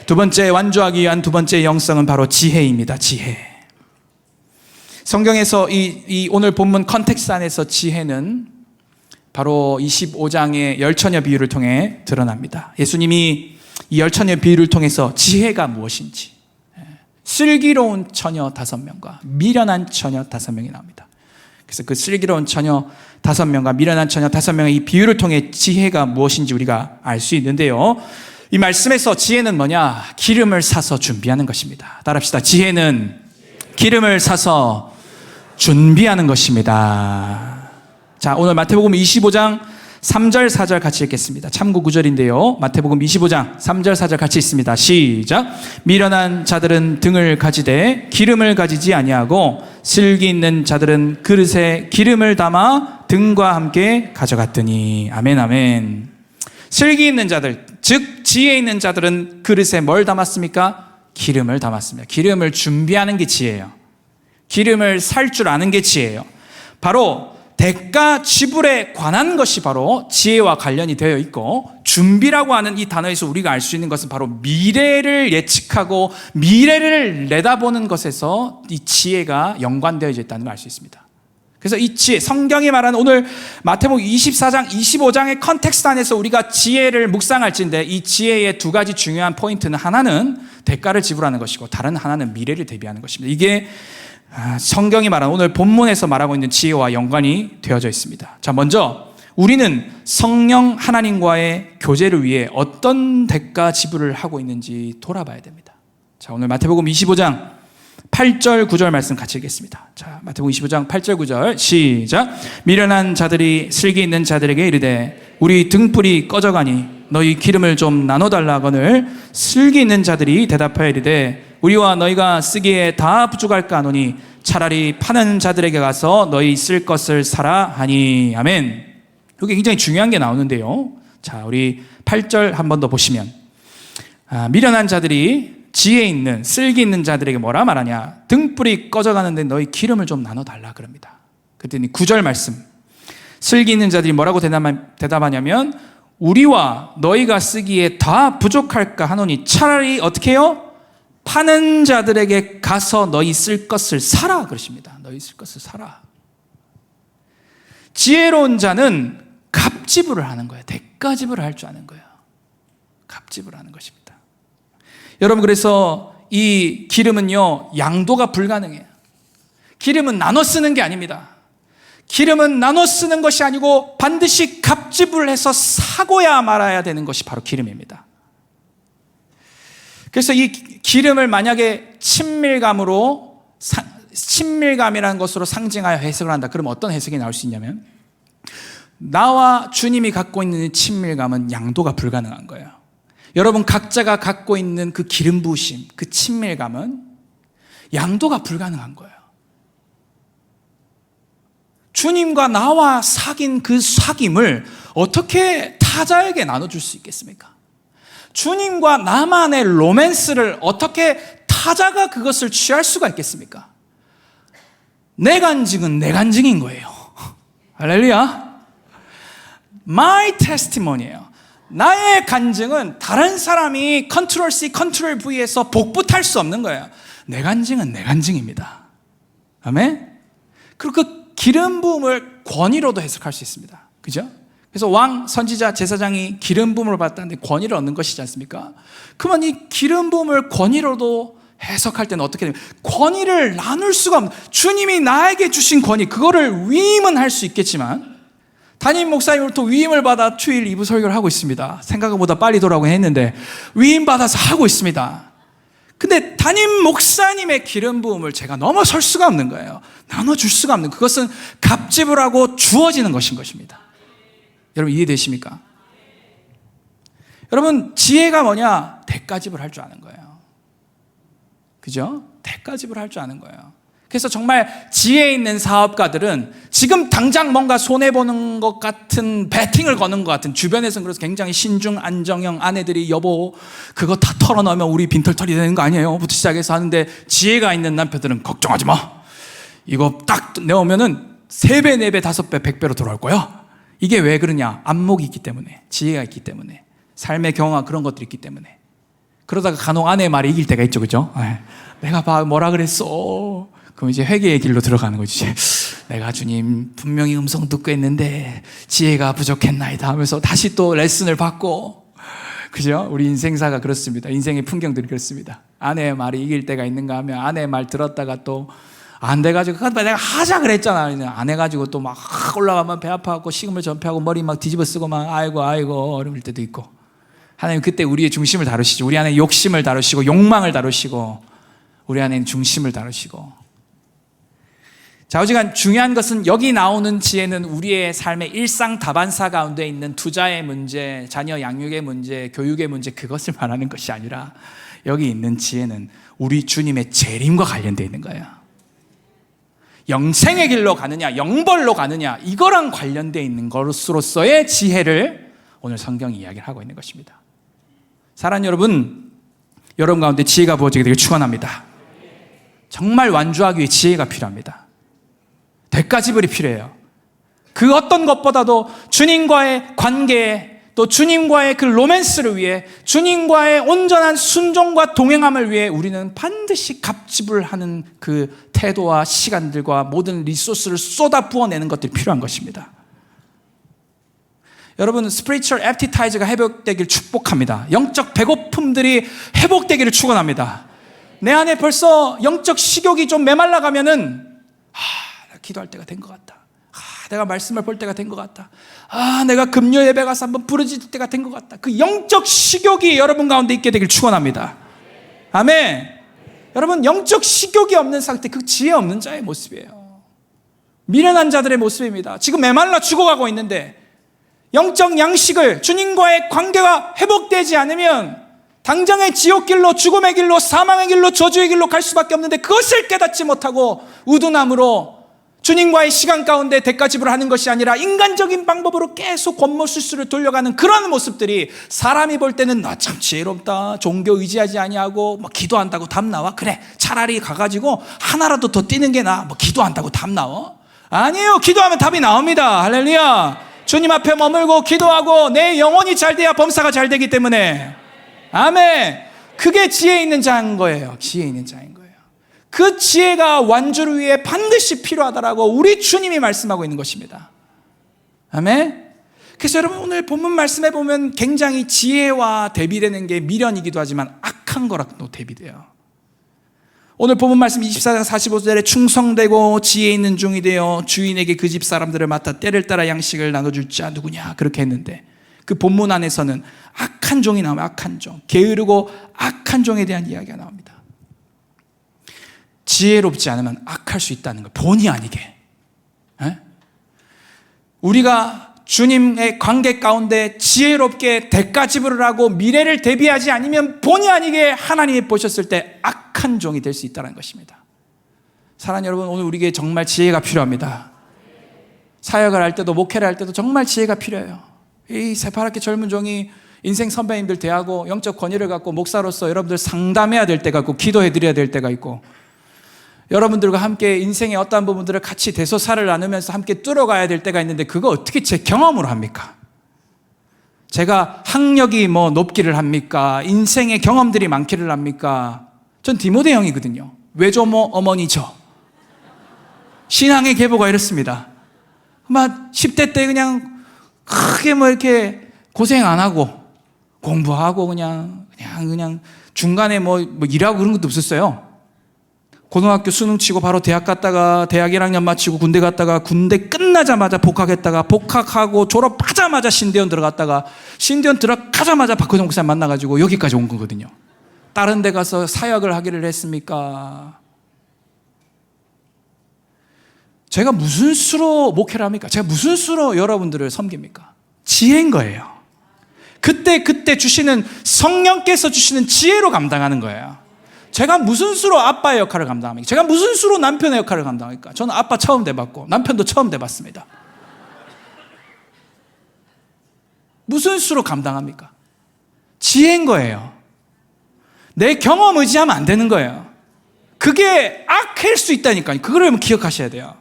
두 번째, 완주하기 위한 두 번째 영성은 바로 지혜입니다. 지혜. 성경에서 이 오늘 본문 컨텍스트 안에서 지혜는 바로 25장의 열처녀 비유를 통해 드러납니다. 예수님이 이 열처녀 비유를 통해서 지혜가 무엇인지, 슬기로운 처녀 5명과 미련한 처녀 5명이 나옵니다. 그래서 그 슬기로운 처녀 5명과 미련한 처녀 5명의 이 비유를 통해 지혜가 무엇인지 우리가 알 수 있는데요. 이 말씀에서 지혜는 뭐냐? 기름을 사서 준비하는 것입니다. 따라합시다. 지혜는 기름을 사서 준비하는 것입니다. 자, 오늘 마태복음 25장 3절 4절 같이 읽겠습니다. 참고 구절인데요. 마태복음 25장 3절 4절 같이 읽습니다. 시작. 미련한 자들은 등을 가지되 기름을 가지지 아니하고 슬기 있는 자들은 그릇에 기름을 담아 등과 함께 가져갔더니. 아멘 아멘. 슬기 있는 자들, 즉 지혜 있는 자들은 그릇에 뭘 담았습니까? 기름을 담았습니다. 기름을 준비하는 게 지혜예요. 기름을 살 줄 아는 게 지혜예요. 바로 대가 지불에 관한 것이 바로 지혜와 관련이 되어 있고, 준비라고 하는 이 단어에서 우리가 알 수 있는 것은 바로 미래를 예측하고 미래를 내다보는 것에서 이 지혜가 연관되어져 있다는 걸 알 수 있습니다. 그래서 이 지혜, 성경이 말하는 오늘 마태복음 24장, 25장의 컨텍스트 안에서 우리가 지혜를 묵상할지인데, 이 지혜의 두 가지 중요한 포인트는 하나는 대가를 지불하는 것이고 다른 하나는 미래를 대비하는 것입니다. 이게 성경이 말하는 오늘 본문에서 말하고 있는 지혜와 연관이 되어져 있습니다. 자, 먼저 우리는 성령 하나님과의 교제를 위해 어떤 대가 지불을 하고 있는지 돌아봐야 됩니다. 자, 오늘 마태복음 25장 8절 9절 말씀 같이 읽겠습니다. 자, 마태복음 25장 8절 9절 시작. 미련한 자들이 슬기 있는 자들에게 이르되 우리 등불이 꺼져가니 너희 기름을 좀 나눠달라거늘 슬기 있는 자들이 대답하여 이르되 우리와 너희가 쓰기에 다 부족할까 하노니 차라리 파는 자들에게 가서 너희 쓸 것을 사라 하니. 아멘. 여기 굉장히 중요한 게 나오는데요. 자, 우리 8절 한 번 더 보시면 미련한 자들이 지혜 있는 슬기 있는 자들에게 뭐라 말하냐. 등불이 꺼져가는데 너희 기름을 좀 나눠달라 그럽니다. 그랬더니 9절 말씀, 슬기 있는 자들이 뭐라고 대답하냐면 우리와 너희가 쓰기에 다 부족할까 하노니 차라리 어떻게 해요? 파는 자들에게 가서 너희 쓸 것을 사라 그러십니다. 너희 쓸 것을 사라. 지혜로운 자는 갑지불을 하는 거예요. 대가지불을 할 줄 아는 거예요. 갑지불을 하는 것입니다. 여러분, 그래서 이 기름은요, 양도가 불가능해요. 기름은 나눠 쓰는 게 아닙니다. 기름은 나눠 쓰는 것이 아니고 반드시 갑지불을 해서 사고야 말아야 되는 것이 바로 기름입니다. 그래서 이 기름을 만약에 친밀감이라는 것으로 상징하여 해석을 한다. 그럼 어떤 해석이 나올 수 있냐면 나와 주님이 갖고 있는 이 친밀감은 양도가 불가능한 거예요. 여러분 각자가 갖고 있는 그 기름 부으심, 그 친밀감은 양도가 불가능한 거예요. 주님과 나와 사귄 그 사귐을 어떻게 타자에게 나눠줄 수 있겠습니까? 주님과 나만의 로맨스를 어떻게 타자가 그것을 취할 수가 있겠습니까? 내 간증은 내 간증인 거예요. 할렐루야. My testimony예요. 나의 간증은 다른 사람이 컨트롤 C, 컨트롤 V에서 복붙할 수 없는 거예요. 내 간증은 내 간증입니다. 아멘? 그리고 그 기름 부음을 권위로도 해석할 수 있습니다. 그죠? 그래서 왕, 선지자, 제사장이 기름 부음을 받았는데 권위를 얻는 것이지 않습니까? 그러면 이 기름 부음을 권위로도 해석할 때는 어떻게 되면 권위를 나눌 수가 없는, 주님이 나에게 주신 권위, 그거를 위임은 할 수 있겠지만 담임 목사님으로부터 위임을 받아 주일 2부 설교를 하고 있습니다. 생각보다 빨리 돌아오긴 했는데 위임 받아서 하고 있습니다. 근데 담임 목사님의 기름 부음을 제가 넘어설 수가 없는 거예요. 나눠줄 수가 없는, 그것은 갑집을 하고 주어지는 것인 것입니다. 여러분 이해되십니까? 여러분 지혜가 뭐냐? 대가집을 할 줄 아는 거예요. 그죠? 대가집을 할 줄 아는 거예요. 그래서 정말 지혜 있는 사업가들은 지금 당장 뭔가 손해보는 것 같은 배팅을 거는 것 같은, 주변에서는 그래서 굉장히 신중 안정형 아내들이 여보 그거 다 털어넣으면 우리 빈털털이 되는 거 아니에요? 부터 시작해서 하는데 지혜가 있는 남편들은 걱정하지 마. 이거 딱 내오면은 3배, 4배, 5배, 100배로 돌아올 거야. 이게 왜 그러냐? 안목이 있기 때문에, 지혜가 있기 때문에, 삶의 경험과 그런 것들이 있기 때문에. 그러다가 간혹 아내의 말이 이길 때가 있죠. 그죠? 내가 뭐라 그랬어. 그럼 이제 회개의 길로 들어가는 거지. 내가 주님 분명히 음성 듣고 했는데 지혜가 부족했나이다 하면서 다시 또 레슨을 받고. 그죠? 우리 인생사가 그렇습니다. 인생의 풍경들이 그렇습니다. 아내의 말이 이길 때가 있는가 하면 아내의 말 들었다가 또 안 돼가지고 내가 하자 그랬잖아. 안 해가지고 또 막 올라가면 배 아파갖고 식음을 전폐하고 머리 막 뒤집어 쓰고 막 아이고 어려울 때도 있고. 하나님 그때 우리의 중심을 다루시죠. 우리 안에 욕심을 다루시고 욕망을 다루시고 우리 안에 중심을 다루시고. 자, 어지간 중요한 것은 여기 나오는 지혜는 우리의 삶의 일상 다반사 가운데 있는 투자의 문제, 자녀 양육의 문제, 교육의 문제, 그것을 말하는 것이 아니라 여기 있는 지혜는 우리 주님의 재림과 관련되어 있는 거예요. 영생의 길로 가느냐 영벌로 가느냐 이거랑 관련되어 있는 것으로서의 지혜를 오늘 성경이 이야기를 하고 있는 것입니다. 사랑하는 여러분 가운데 지혜가 부어지게 되길 축원합니다. 정말 완주하기 위해 지혜가 필요합니다. 대가지불이 필요해요. 그 어떤 것보다도 주님과의 관계, 또 주님과의 그 로맨스를 위해, 주님과의 온전한 순종과 동행함을 위해 우리는 반드시 갑집을하는 그 태도와 시간들과 모든 리소스를 쏟아 부어내는 것들이 필요한 것입니다. 여러분, spiritual appetite가 회복되길 축복합니다. 영적 배고픔들이 회복되기를 축원합니다. 내 안에 벌써 영적 식욕이 좀 메말라 가면은 기도할 때가 된 것 같다. 내가 말씀을 볼 때가 된 것 같다. 내가 금요 예배 가서 한번 부르짖을 때가 된 것 같다. 그 영적 식욕이 여러분 가운데 있게 되길 축원합니다. 아멘. 여러분, 영적 식욕이 없는 상태, 그 지혜 없는 자의 모습이에요. 미련한 자들의 모습입니다. 지금 메말라 죽어가고 있는데 영적 양식을, 주님과의 관계가 회복되지 않으면 당장의 지옥길로, 죽음의 길로, 사망의 길로, 저주의 길로 갈 수밖에 없는데 그것을 깨닫지 못하고 우둔함으로 주님과의 시간 가운데 대가지불을 하는 것이 아니라 인간적인 방법으로 계속 권모술수를 돌려가는 그런 모습들이 사람이 볼 때는 나 참 지혜롭다, 종교 의지하지 아니하고 뭐 기도한다고 답 나와? 그래, 차라리 가가지고 하나라도 더 뛰는 게 나아. 뭐 기도한다고 답 나와? 아니에요. 기도하면 답이 나옵니다. 할렐루야. 주님 앞에 머물고 기도하고 내 영혼이 잘 돼야 범사가 잘 되기 때문에, 아멘. 그게 지혜 있는 자인 거예요. 지혜 있는 자인 거예요. 그 지혜가 완주를 위해 반드시 필요하다라고 우리 주님이 말씀하고 있는 것입니다. 아멘. 그래서 여러분, 오늘 본문 말씀해 보면 굉장히 지혜와 대비되는 게 미련이기도 하지만 악한 거랑도 대비돼요. 오늘 본문 말씀 24장 45절에 충성되고 지혜 있는 종이 되어 주인에게 그 집 사람들을 맡아 때를 따라 양식을 나눠줄 자 누구냐, 그렇게 했는데 그 본문 안에서는 악한 종이 나오면 악한 종, 게으르고 악한 종에 대한 이야기가 나옵니다. 지혜롭지 않으면 악할 수 있다는 거예요. 본의 아니게. 우리가 주님의 관계 가운데 지혜롭게 대가지불을 하고 미래를 대비하지 않으면 본의 아니게 하나님이 보셨을 때 악한 종이 될 수 있다는 것입니다. 사랑하는 여러분, 오늘 우리에게 정말 지혜가 필요합니다. 사역을 할 때도 목회를 할 때도 정말 지혜가 필요해요. 이 새파랗게 젊은 종이 인생 선배님들 대하고 영적 권위를 갖고 목사로서 여러분들 상담해야 될 때가 있고 기도해 드려야 될 때가 있고, 여러분들과 함께 인생의 어떠한 부분들을 같이 대소사를 나누면서 함께 뚫어가야 될 때가 있는데 그거 어떻게 제 경험으로 합니까? 제가 학력이 뭐 높기를 합니까? 인생의 경험들이 많기를 합니까? 전 디모데 형이거든요. 외조모 어머니 저. 신앙의 계보가 이렇습니다. 막 10대 때 그냥 크게 뭐 이렇게 고생 안 하고 공부하고 그냥 중간에 뭐 일하고 그런 것도 없었어요. 고등학교 수능 치고 바로 대학 갔다가 대학 1학년 마치고 군대 갔다가 군대 끝나자마자 복학했다가 복학하고 졸업하자마자 신대원 들어갔다가 신대원 들어가자마자 박호정 목사님 만나가지고 여기까지 온 거거든요. 다른 데 가서 사역을 하기를 했습니까? 제가 무슨 수로 목회를 합니까? 제가 무슨 수로 여러분들을 섬깁니까? 지혜인 거예요. 그때 주시는 성령께서 주시는 지혜로 감당하는 거예요. 제가 무슨 수로 아빠의 역할을 감당합니까? 제가 무슨 수로 남편의 역할을 감당합니까? 저는 아빠 처음 돼봤고 남편도 처음 돼봤습니다. 무슨 수로 감당합니까? 지혜인 거예요. 내 경험 의지하면 안 되는 거예요. 그게 악할 수 있다니까요. 그걸 여러분 기억하셔야 돼요.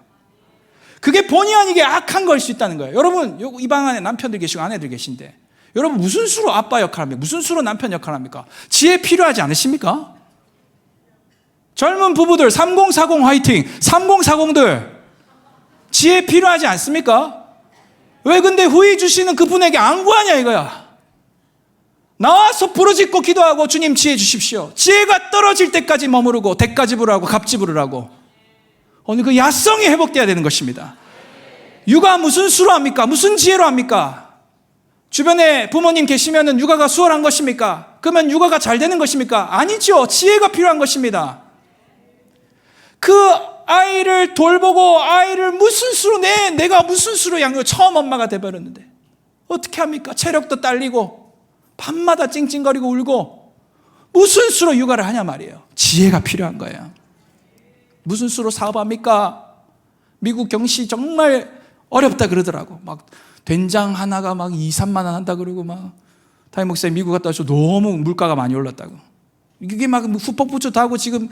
그게 본의 아니게 악한 걸 수 있다는 거예요. 여러분, 이 방 안에 남편들 계시고 아내들 계신데 여러분 무슨 수로 아빠 역할을 합니까? 무슨 수로 남편 역할을 합니까? 지혜 필요하지 않으십니까? 젊은 부부들 3040 화이팅! 3040들 지혜 필요하지 않습니까? 왜 근데 후회 주시는 그분에게 안 구하냐 이거야. 나와서 부르짖고 기도하고 주님 지혜 주십시오. 지혜가 떨어질 때까지 머무르고 대가지불하고 갑지불을 오늘 그 야성이 회복돼야 되는 것입니다. 육아 무슨 수로 합니까? 무슨 지혜로 합니까? 주변에 부모님 계시면 육아가 수월한 것입니까? 그러면 육아가 잘 되는 것입니까? 아니죠. 지혜가 필요한 것입니다. 그 아이를 돌보고 아이를 무슨 수로 내가 무슨 수로 양육, 처음 엄마가 돼버렸는데 어떻게 합니까? 체력도 딸리고 밤마다 찡찡거리고 울고 무슨 수로 육아를 하냐 말이에요. 지혜가 필요한 거예요. 무슨 수로 사업합니까? 미국 경시 정말 어렵다 그러더라고. 막 된장 하나가 막 2, 3만 원 한다 그러고 막 담임 목사님 미국 갔다 와서 너무 물가가 많이 올랐다고. 이게 막 후폭 부처 다 하고 지금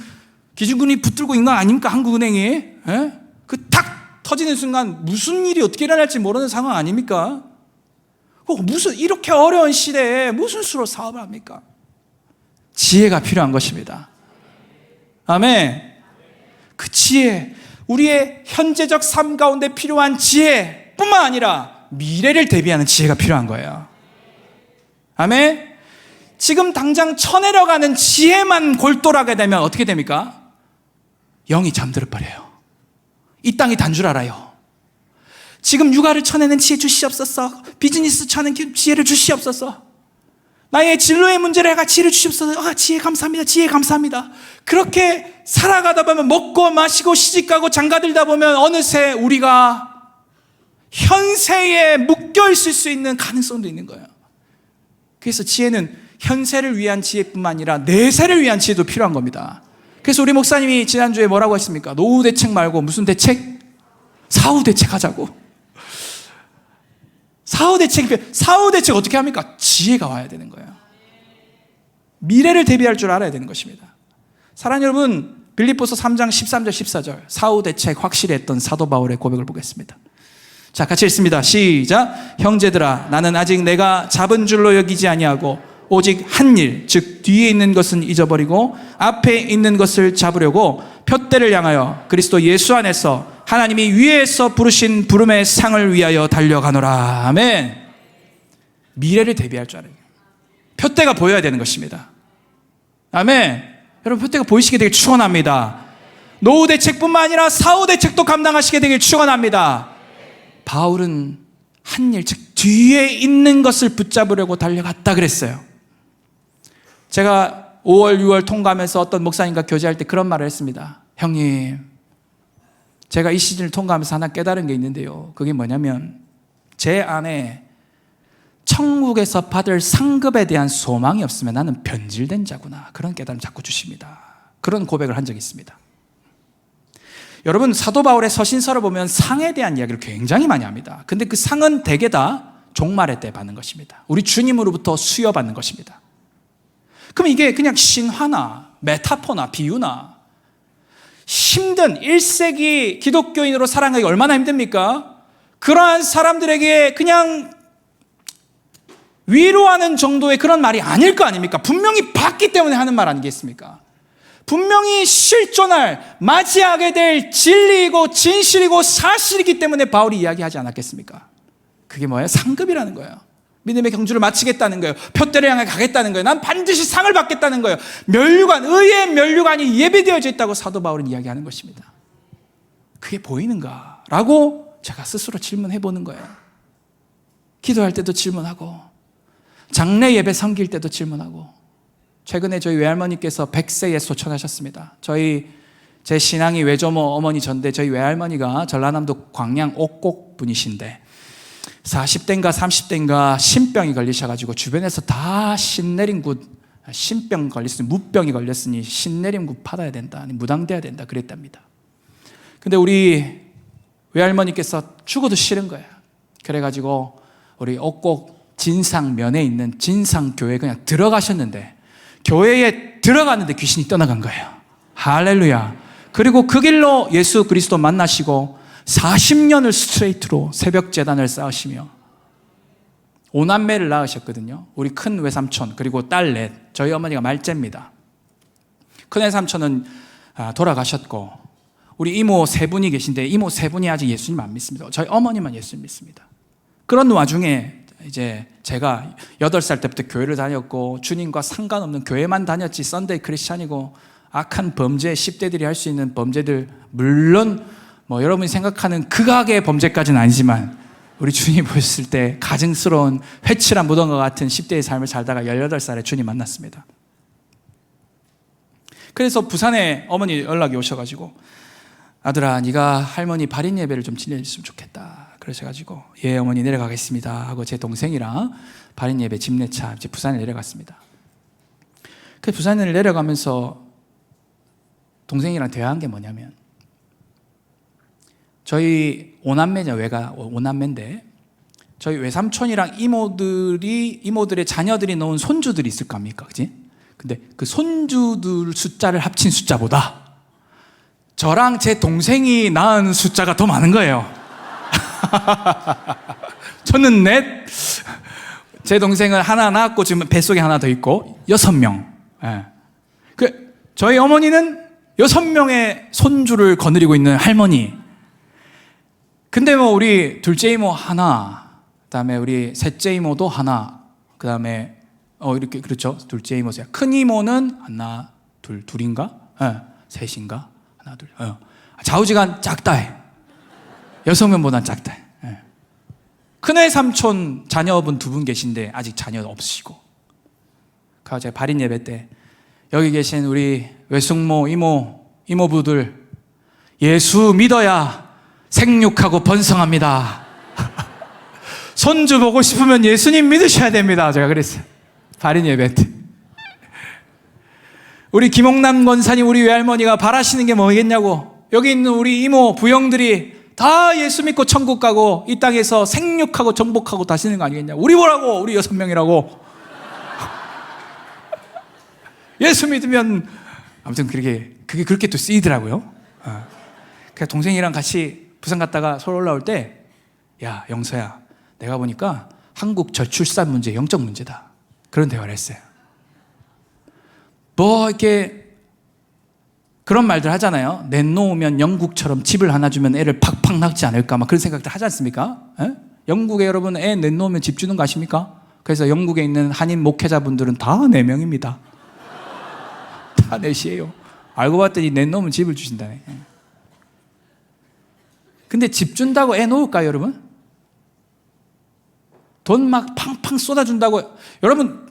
기준금리 붙들고 있는 거 아닙니까? 한국은행이. 그 탁 터지는 순간 무슨 일이 어떻게 일어날지 모르는 상황 아닙니까? 무슨 이렇게 어려운 시대에 무슨 수로 사업을 합니까? 지혜가 필요한 것입니다. 아멘. 그 지혜, 우리의 현재적 삶 가운데 필요한 지혜뿐만 아니라 미래를 대비하는 지혜가 필요한 거예요. 아멘. 지금 당장 쳐내려가는 지혜만 골똘하게 되면 어떻게 됩니까? 영이 잠들어 버려요. 이 땅이 단 줄 알아요. 지금 육아를 쳐내는 지혜 주시옵소서. 비즈니스 쳐내는 지혜를 주시옵소서. 나의 진로의 문제를 해가 지혜를 주시옵소서. 지혜 감사합니다. 지혜 감사합니다. 그렇게 살아가다 보면 먹고 마시고 시집가고 장가들다 보면 어느새 우리가 현세에 묶여 있을 수 있는 가능성도 있는 거예요. 그래서 지혜는 현세를 위한 지혜뿐만 아니라 내세를 위한 지혜도 필요한 겁니다. 그래서 우리 목사님이 지난주에 뭐라고 했습니까? 노후 대책 말고 무슨 대책? 사후 대책 하자고. 사후 대책 어떻게 합니까? 지혜가 와야 되는 거예요. 미래를 대비할 줄 알아야 되는 것입니다. 사랑하는 여러분, 빌립보서 3장 13절 14절 사후 대책 확실히 했던 사도 바울의 고백을 보겠습니다. 자, 같이 읽습니다. 시작. 형제들아, 나는 아직 내가 잡은 줄로 여기지 아니하고 오직 한 일, 즉 뒤에 있는 것은 잊어버리고 앞에 있는 것을 잡으려고 푯대를 향하여 그리스도 예수 안에서 하나님이 위에서 부르신 부름의 상을 위하여 달려가노라. 아멘. 미래를 대비할 줄 알아요. 푯대가 보여야 되는 것입니다. 아멘. 여러분, 푯대가 보이시게 되길 축원합니다. 노후 대책뿐만 아니라 사후 대책도 감당하시게 되길 축원합니다. 바울은 한 일, 즉 뒤에 있는 것을 붙잡으려고 달려갔다 그랬어요. 제가 5월, 6월 통과하면서 어떤 목사님과 교제할 때 그런 말을 했습니다. 형님, 제가 이 시즌을 통과하면서 하나 깨달은 게 있는데요. 그게 뭐냐면 제 안에 천국에서 받을 상급에 대한 소망이 없으면 나는 변질된 자구나. 그런 깨달음 자꾸 주십니다. 그런 고백을 한 적이 있습니다. 여러분, 사도 바울의 서신서를 보면 상에 대한 이야기를 굉장히 많이 합니다. 근데 그 상은 대개 다 종말의 때 받는 것입니다. 우리 주님으로부터 수여받는 것입니다. 그럼 이게 그냥 신화나 메타포나 비유나 힘든 1세기 기독교인으로 살아가기 얼마나 힘듭니까? 그러한 사람들에게 그냥 위로하는 정도의 그런 말이 아닐 거 아닙니까? 분명히 받기 때문에 하는 말 아니겠습니까? 분명히 실존할, 맞이하게 될 진리이고 진실이고 사실이기 때문에 바울이 이야기하지 않았겠습니까? 그게 뭐예요? 상급이라는 거예요. 믿음의 경주를 마치겠다는 거예요. 푯대를 향해 가겠다는 거예요. 난 반드시 상을 받겠다는 거예요. 면류관, 의의 면류관이 예비되어져 있다고 사도 바울은 이야기하는 것입니다. 그게 보이는가? 라고 제가 스스로 질문해 보는 거예요. 기도할 때도 질문하고, 장례 예배 섬길 때도 질문하고. 최근에 저희 외할머니께서 100세에 소천하셨습니다. 제 신앙이 외조모 어머니 전데 저희 외할머니가 전라남도 광양 옥곡 분이신데 40대인가 30대인가 신병이 걸리셔가지고 주변에서 다 신병 걸렸으니 무병이 걸렸으니 신내림굿 받아야 된다, 무당돼야 된다 그랬답니다. 근데 우리 외할머니께서 죽어도 싫은 거예요. 그래가지고 우리 옥곡 진상면에 있는 진상교회 그냥 들어가셨는데 교회에 들어갔는데 귀신이 떠나간 거예요. 할렐루야. 그리고 그 길로 예수 그리스도 만나시고 40년을 스트레이트로 새벽 제단을 쌓으시며 5남매를 낳으셨거든요. 우리 큰 외삼촌 그리고 딸 넷. 저희 어머니가 말째입니다. 큰 외삼촌은 돌아가셨고 우리 이모 세 분이 계신데 이모 세 분이 아직 예수님 안 믿습니다. 저희 어머니만 예수님 믿습니다. 그런 와중에 이제 제가 8살 때부터 교회를 다녔고 주님과 상관없는 교회만 다녔지 썬데이 크리스찬이고 악한 범죄 10대들이 할 수 있는 범죄들 물론 뭐 여러분이 생각하는 극악의 범죄까지는 아니지만 우리 주님 보셨을 때 가증스러운 회칠한 무덤과 같은 10대의 삶을 살다가 18살에 주님 만났습니다. 그래서 부산에 어머니 연락이 오셔가지고 아들아 네가 할머니 발인 예배를 좀 지내줬으면 좋겠다. 그러셔가지고 예 어머니 내려가겠습니다 하고 제 동생이랑 발인 예배 집례차 이제 부산에 내려갔습니다. 그 부산에 내려가면서 동생이랑 대화한 게 뭐냐면 저희 5남매죠. 외가 5남매인데 저희 외삼촌이랑 이모들의 자녀들이 낳은 손주들이 있을 거 아닙니까? 그지? 근데 그 손주들 숫자를 합친 숫자보다 저랑 제 동생이 낳은 숫자가 더 많은 거예요. 저는 넷, 제 동생은 하나 낳았고 지금 뱃속에 하나 더 있고 6명. 예. 저희 어머니는 6명의 손주를 거느리고 있는 할머니. 근데 뭐 우리 둘째 이모 하나, 그다음에 우리 셋째 이모도 하나, 그다음에 이렇게 그렇죠. 둘째 이모 큰 이모는 하나, 둘인가? 예. 셋인가? 하나, 둘. 좌우지간 작다 해. 6명보단 작다 해. 예. 큰애 삼촌 자녀분 2분 계신데 아직 자녀 없으시고 제가 발인 예배 때 여기 계신 우리 외숙모, 이모부들 예수 믿어야 생육하고 번성합니다. 손주 보고 싶으면 예수님 믿으셔야 됩니다. 제가 그랬어요. 발인 예배 때. 우리 김홍남 권사님, 우리 외할머니가 바라시는 게 뭐겠냐고. 여기 있는 우리 이모, 부형들이 다 예수 믿고 천국 가고 이 땅에서 생육하고 정복하고 다시는 거 아니겠냐고. 우리 보라고, 우리 6명이라고. 예수 믿으면 아무튼 그게 그렇게 또 쓰이더라고요. 그래서 동생이랑 같이 부산 갔다가 서울 올라올 때, 야 영서야, 내가 보니까 한국 저출산 문제 영적 문제다. 그런 대화를 했어요. 뭐 이렇게 그런 말들 하잖아요. 내놓으면 영국처럼 집을 하나 주면 애를 팍팍 낳지 않을까, 막 그런 생각들 하지 않습니까? 에? 영국에 여러분 애 내놓으면 집 주는 거 아십니까? 그래서 영국에 있는 한인 목회자분들은 다 4명입니다. 다 넷이에요. 알고 봤더니 내놓으면 집을 주신다네. 근데 집 준다고 애 놓을까요, 여러분? 돈 막 팡팡 쏟아준다고. 여러분,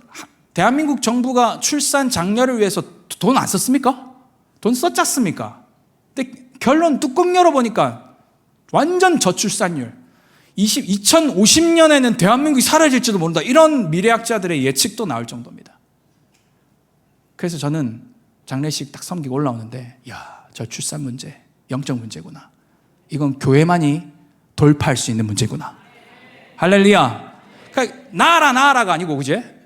대한민국 정부가 출산 장려를 위해서 돈 안 썼습니까? 돈 썼지 않습니까? 근데 결론 뚜껑 열어보니까 완전 저출산율. 2050년에는 대한민국이 사라질지도 모른다. 이런 미래학자들의 예측도 나올 정도입니다. 그래서 저는 장례식 딱 섬기고 올라오는데, 야, 저출산 문제, 영적 문제구나. 이건 교회만이 돌파할 수 있는 문제구나. 할렐루야. 그러니까 나아라가 아니고, 그제?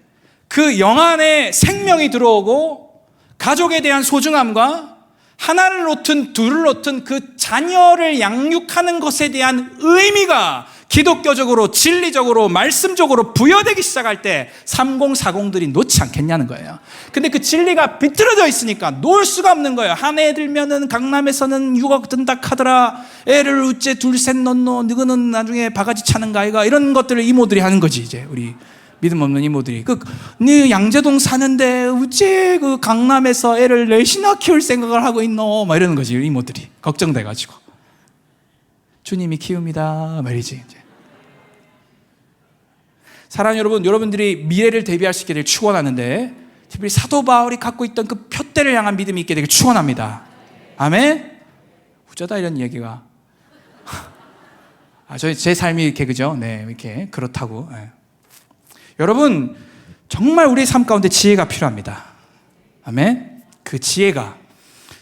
그 영 안에 생명이 들어오고 가족에 대한 소중함과 하나를 놓든 둘을 놓든 그 자녀를 양육하는 것에 대한 의미가 기독교적으로, 진리적으로, 말씀적으로 부여되기 시작할 때 3040들이 놓지 않겠냐는 거예요. 근데 그 진리가 비틀어져 있으니까 놓을 수가 없는 거예요. 한 해 들면은 강남에서는 6억 든다 카더라, 애를 우째 둘 셋 넣노, 너는 나중에 바가지 차는 거 아이가, 이런 것들을 이모들이 하는 거지. 이제 우리 믿음 없는 이모들이 네 양재동 사는데 어째 그 강남에서 애를 넷이나 키울 생각을 하고 있노, 막 이러는 거지. 이모들이 걱정돼가지고. 주님이 키웁니다 말이지. 이제. 사랑하는 여러분, 여러분들이 미래를 대비할 수 있게 되길 축원하는데, 특별히 사도 바울이 갖고 있던 그 표대를 향한 믿음이 있게 되길 축원합니다. 아멘. 어쩌다 이런 얘기가. 제 삶이 이렇게, 그죠? 네, 이렇게 그렇다고. 네. 여러분, 정말 우리의 삶 가운데 지혜가 필요합니다. 아멘. 그 지혜가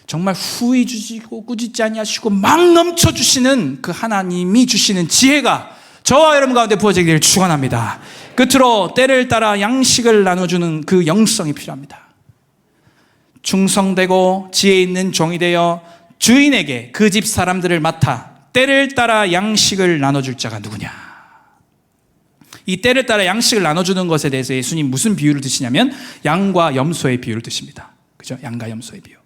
정말 후히 주시고 꾸짖지 아니하시고 막 넘쳐주시는 그 하나님이 주시는 지혜가 저와 여러분 가운데 부어지기를 축원합니다. 끝으로 때를 따라 양식을 나눠주는 그 영성이 필요합니다. 충성되고 지혜 있는 종이 되어 주인에게 그 집 사람들을 맡아 때를 따라 양식을 나눠줄 자가 누구냐. 이 때를 따라 양식을 나눠주는 것에 대해서 예수님 무슨 비유를 드시냐면 양과 염소의 비유를 드십니다. 그죠? 양과 염소의 비유.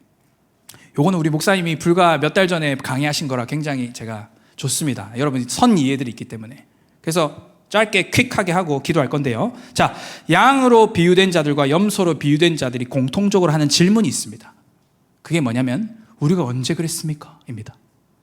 요거는 우리 목사님이 불과 몇 달 전에 강의하신 거라 굉장히 제가 좋습니다. 여러분 선 이해들이 있기 때문에. 그래서 짧게 퀵하게 하고 기도할 건데요. 자, 양으로 비유된 자들과 염소로 비유된 자들이 공통적으로 하는 질문이 있습니다. 그게 뭐냐면 우리가 언제 그랬습니까? 입니다.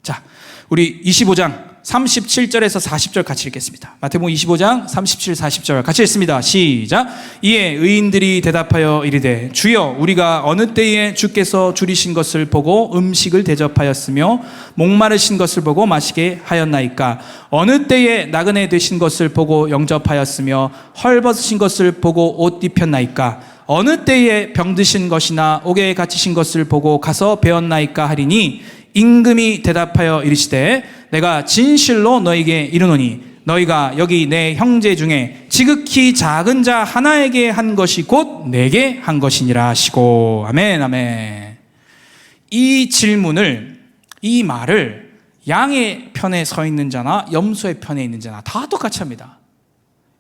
자, 우리 25장 37절에서 40절 같이 읽겠습니다. 마태복음 25장 37, 40절 같이 읽습니다. 시작. 이에 의인들이 대답하여 이르되 주여 우리가 어느 때에 주께서 줄이신 것을 보고 음식을 대접하였으며 목마르신 것을 보고 마시게 하였나이까? 어느 때에 나그네 되신 것을 보고 영접하였으며 헐벗으신 것을 보고 옷 입혔나이까? 어느 때에 병드신 것이나 옥에 갇히신 것을 보고 가서 배웠나이까 하리니 임금이 대답하여 이르시되 내가 진실로 너에게 이르노니 너희가 여기 내 형제 중에 지극히 작은 자 하나에게 한 것이 곧 내게 한 것이니라 하시고. 아멘, 아멘. 이 질문을, 이 말을 양의 편에 서 있는 자나 염소의 편에 있는 자나 다 똑같이 합니다.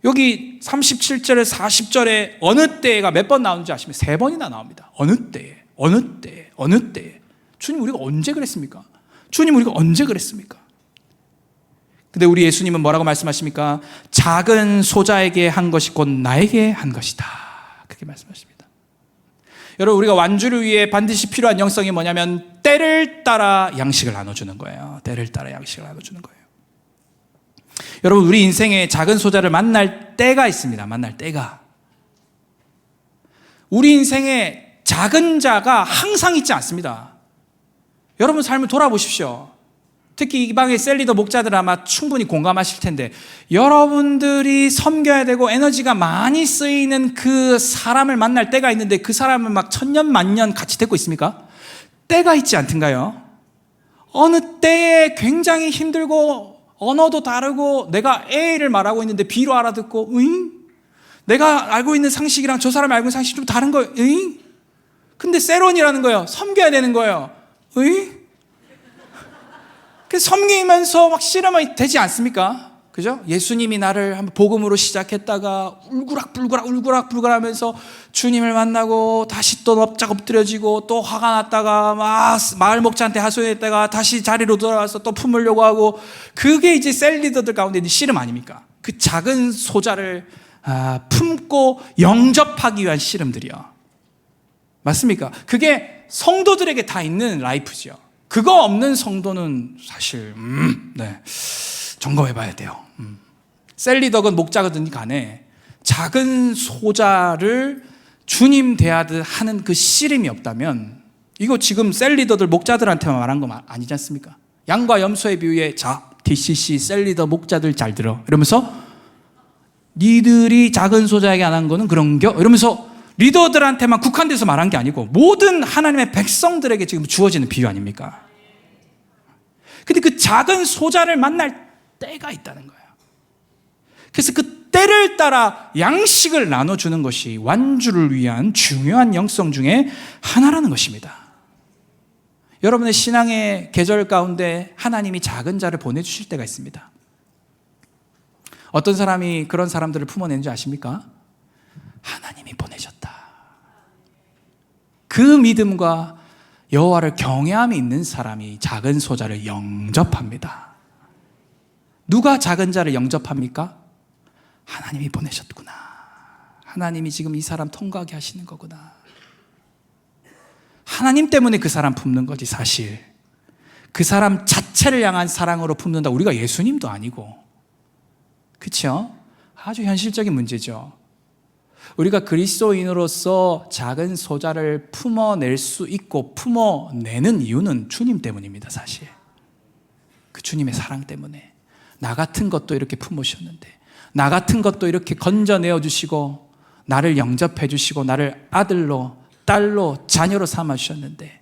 여기 37절에 40절에 어느 때가 몇 번 나오는지 아시면 3번이나 나옵니다. 어느 때에, 어느 때에, 어느 때에. 주님 우리가 언제 그랬습니까? 주님 우리가 언제 그랬습니까? 근데 우리 예수님은 뭐라고 말씀하십니까? 작은 소자에게 한 것이 곧 나에게 한 것이다. 그렇게 말씀하십니다. 여러분 우리가 완주를 위해 반드시 필요한 영성이 뭐냐면 때를 따라 양식을 나눠주는 거예요. 때를 따라 양식을 나눠주는 거예요. 여러분 우리 인생에 작은 소자를 만날 때가 있습니다. 만날 때가. 우리 인생에 작은 자가 항상 있지 않습니다. 여러분 삶을 돌아보십시오. 특히 이 방의 셀리더 목자들 아마 충분히 공감하실 텐데, 여러분들이 섬겨야 되고 에너지가 많이 쓰이는 그 사람을 만날 때가 있는데 그 사람을 막 천년 만년 같이 데리고 있습니까? 때가 있지 않던가요? 어느 때에 굉장히 힘들고 언어도 다르고 내가 A를 말하고 있는데 B로 알아듣고 으잉? 내가 알고 있는 상식이랑 저 사람이 알고 있는 상식이 좀 다른 거예요. 으잉? 근데 세론이라는 거예요. 섬겨야 되는 거예요. 으잉? 섬기면서 막 씨름이 되지 않습니까? 그죠? 예수님이 나를 한번 복음으로 시작했다가 울그락 하면서 주님을 만나고 다시 또 엎작 엎드려지고 또 화가 났다가 막 마을 목자한테 하소연했다가 다시 자리로 돌아와서 또 품으려고 하고, 그게 이제 셀 리더들 가운데 있는 씨름 아닙니까? 그 작은 소자를 품고 영접하기 위한 씨름들이요. 맞습니까? 그게 성도들에게 다 있는 라이프죠. 그거 없는 성도는 사실 점검해 봐야 돼요. 셀리더건 목자거든 간에 작은 소자를 주님 대하듯 하는 그 씨름이 없다면, 이거 지금 셀리더들 목자들한테만 말한 거 아니지 않습니까? 양과 염소의 비유에 자 DCC 셀리더 목자들 잘 들어 이러면서 니들이 작은 소자에게 안 한 거는 그런겨? 이러면서 리더들한테만 국한돼서 말한 게 아니고 모든 하나님의 백성들에게 지금 주어지는 비유 아닙니까? 근데 그 작은 소자를 만날 때가 있다는 거예요. 그래서 그 때를 따라 양식을 나눠주는 것이 완주를 위한 중요한 영성 중에 하나라는 것입니다. 여러분의 신앙의 계절 가운데 하나님이 작은 자를 보내주실 때가 있습니다. 어떤 사람이 그런 사람들을 품어내는지 아십니까? 하나님이 보내셨다. 그 믿음과 여호와를 경외함이 있는 사람이 작은 소자를 영접합니다. 누가 작은 자를 영접합니까? 하나님이 보내셨구나. 하나님이 지금 이 사람 통과하게 하시는 거구나. 하나님 때문에 그 사람 품는 거지. 사실 그 사람 자체를 향한 사랑으로 품는다. 우리가 예수님도 아니고. 그렇죠? 아주 현실적인 문제죠. 우리가 그리스도인으로서 작은 소자를 품어낼 수 있고 품어내는 이유는 주님 때문입니다. 사실 그 주님의 사랑 때문에. 나 같은 것도 이렇게 품으셨는데, 나 같은 것도 이렇게 건져내어 주시고 나를 영접해 주시고 나를 아들로 딸로 자녀로 삼아 주셨는데,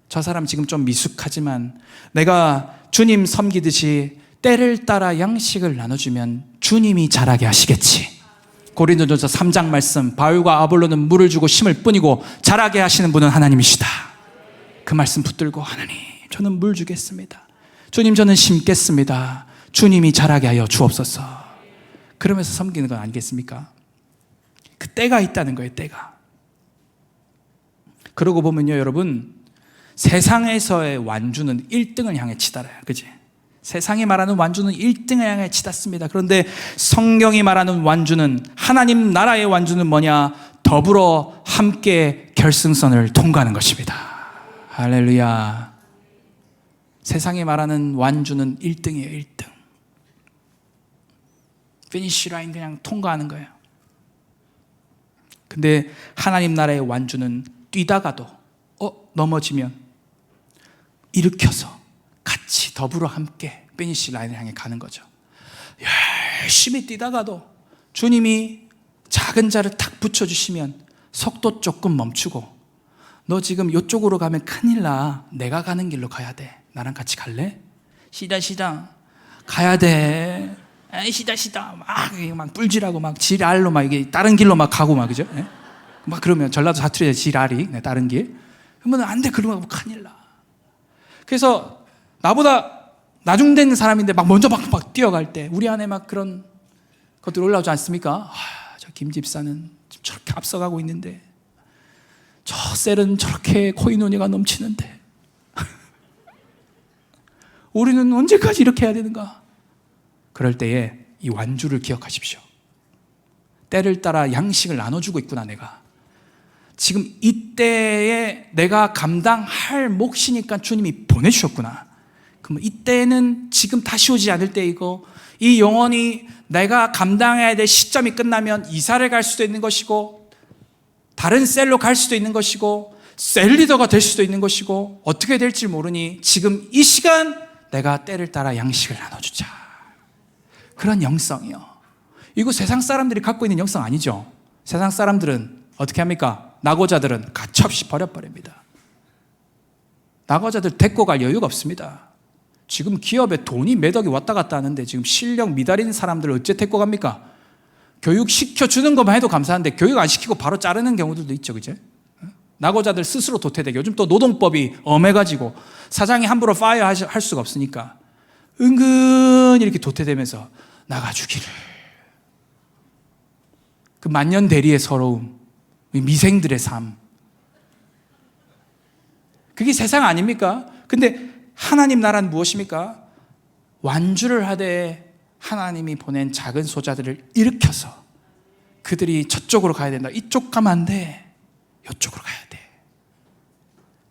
저 사람 지금 좀 미숙하지만 내가 주님 섬기듯이 때를 따라 양식을 나눠주면 주님이 자라게 하시겠지. 고린도전서 3장 말씀, 바울과 아볼로는 물을 주고 심을 뿐이고 자라게 하시는 분은 하나님이시다. 그 말씀 붙들고, 하나님 저는 물 주겠습니다. 주님 저는 심겠습니다. 주님이 자라게 하여 주옵소서. 그러면서 섬기는 건 아니겠습니까? 그 때가 있다는 거예요. 때가. 그러고 보면요 여러분, 세상에서의 완주는 1등을 향해 치달아요. 그치? 세상이 말하는 완주는 1등을 향해 치닫습니다. 그런데 성경이 말하는 완주는, 하나님 나라의 완주는 뭐냐? 더불어 함께 결승선을 통과하는 것입니다. 할렐루야. 세상이 말하는 완주는 1등이에요. 1등. 피니시 라인 그냥 통과하는 거예요. 근데 하나님 나라의 완주는 뛰다가도 넘어지면 일으켜서 같이 더불어 함께 피니시 라인을 향해 가는 거죠. 열심히 뛰다가도 주님이 작은 자를 탁 붙여주시면 속도 조금 멈추고, 너 지금 이쪽으로 가면 큰일 나. 내가 가는 길로 가야 돼. 나랑 같이 갈래? 시다 가야 돼. 시다 막 뿔질하고 막 지랄로 막 이게 다른 길로 막 가고 막, 그죠? 네? 막 그러면 전라도 사투리에 지랄이 다른 길. 그러면 안 돼. 그러면 큰일 나. 그래서 나보다 나중된 사람인데 막 먼저 막 뛰어갈 때 우리 안에 막 그런 것들이 올라오지 않습니까? 저 김 집사는 지금 저렇게 앞서가고 있는데, 저 셀은 저렇게 코이노니가 넘치는데 우리는 언제까지 이렇게 해야 되는가? 그럴 때에 이 완주를 기억하십시오. 때를 따라 양식을 나눠주고 있구나. 내가 지금 이때에 내가 감당할 몫이니까 주님이 보내주셨구나. 그럼 이때는 지금 다시 오지 않을 때이고, 이 영혼이 내가 감당해야 될 시점이 끝나면 이사를 갈 수도 있는 것이고 다른 셀로 갈 수도 있는 것이고 셀 리더가 될 수도 있는 것이고 어떻게 될지 모르니 지금 이 시간 내가 때를 따라 양식을 나눠주자. 그런 영성이요. 이거 세상 사람들이 갖고 있는 영성 아니죠. 세상 사람들은 어떻게 합니까? 낙오자들은 가차없이 버려버립니다. 낙오자들 데리고 갈 여유가 없습니다. 지금 기업에 돈이 몇 억이 왔다 갔다 하는데 지금 실력 미달인 사람들을 어째 데리고 갑니까? 교육 시켜주는 것만 해도 감사한데 교육 안 시키고 바로 자르는 경우들도 있죠. 그제? 낙오자들 스스로 도태되게. 요즘 또 노동법이 엄해가지고 사장이 함부로 파이어 할 수가 없으니까 은근히 이렇게 도태되면서 나가주기를. 그 만년 대리의 서러움, 미생들의 삶. 그게 세상 아닙니까? 근데 하나님 나라는 무엇입니까? 완주를 하되 하나님이 보낸 작은 소자들을 일으켜서 그들이 저쪽으로 가야 된다. 이쪽 가면 안 돼. 이쪽으로 가야 돼.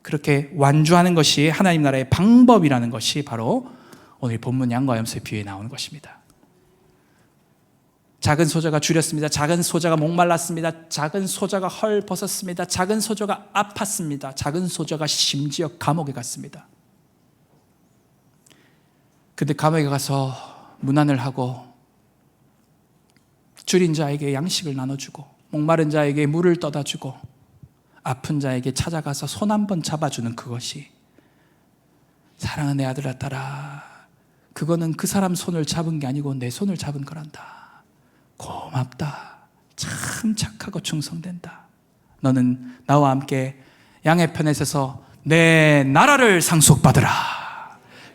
그렇게 완주하는 것이 하나님 나라의 방법이라는 것이 바로 오늘 본문 양과 염소의 비유에 나오는 것입니다. 작은 소자가 줄였습니다. 작은 소자가 목말랐습니다. 작은 소자가 헐벗었습니다. 작은 소자가 아팠습니다. 작은 소자가 심지어 감옥에 갔습니다. 근데 감옥에 가서 문안을 하고 줄인 자에게 양식을 나눠주고 목마른 자에게 물을 떠다 주고 아픈 자에게 찾아가서 손 한번 잡아주는 그것이 사랑하는 내 아들아 딸아, 그거는 그 사람 손을 잡은 게 아니고 내 손을 잡은 거란다. 고맙다. 참 착하고 충성된다. 너는 나와 함께 양의 편에 서서 내 나라를 상속받으라.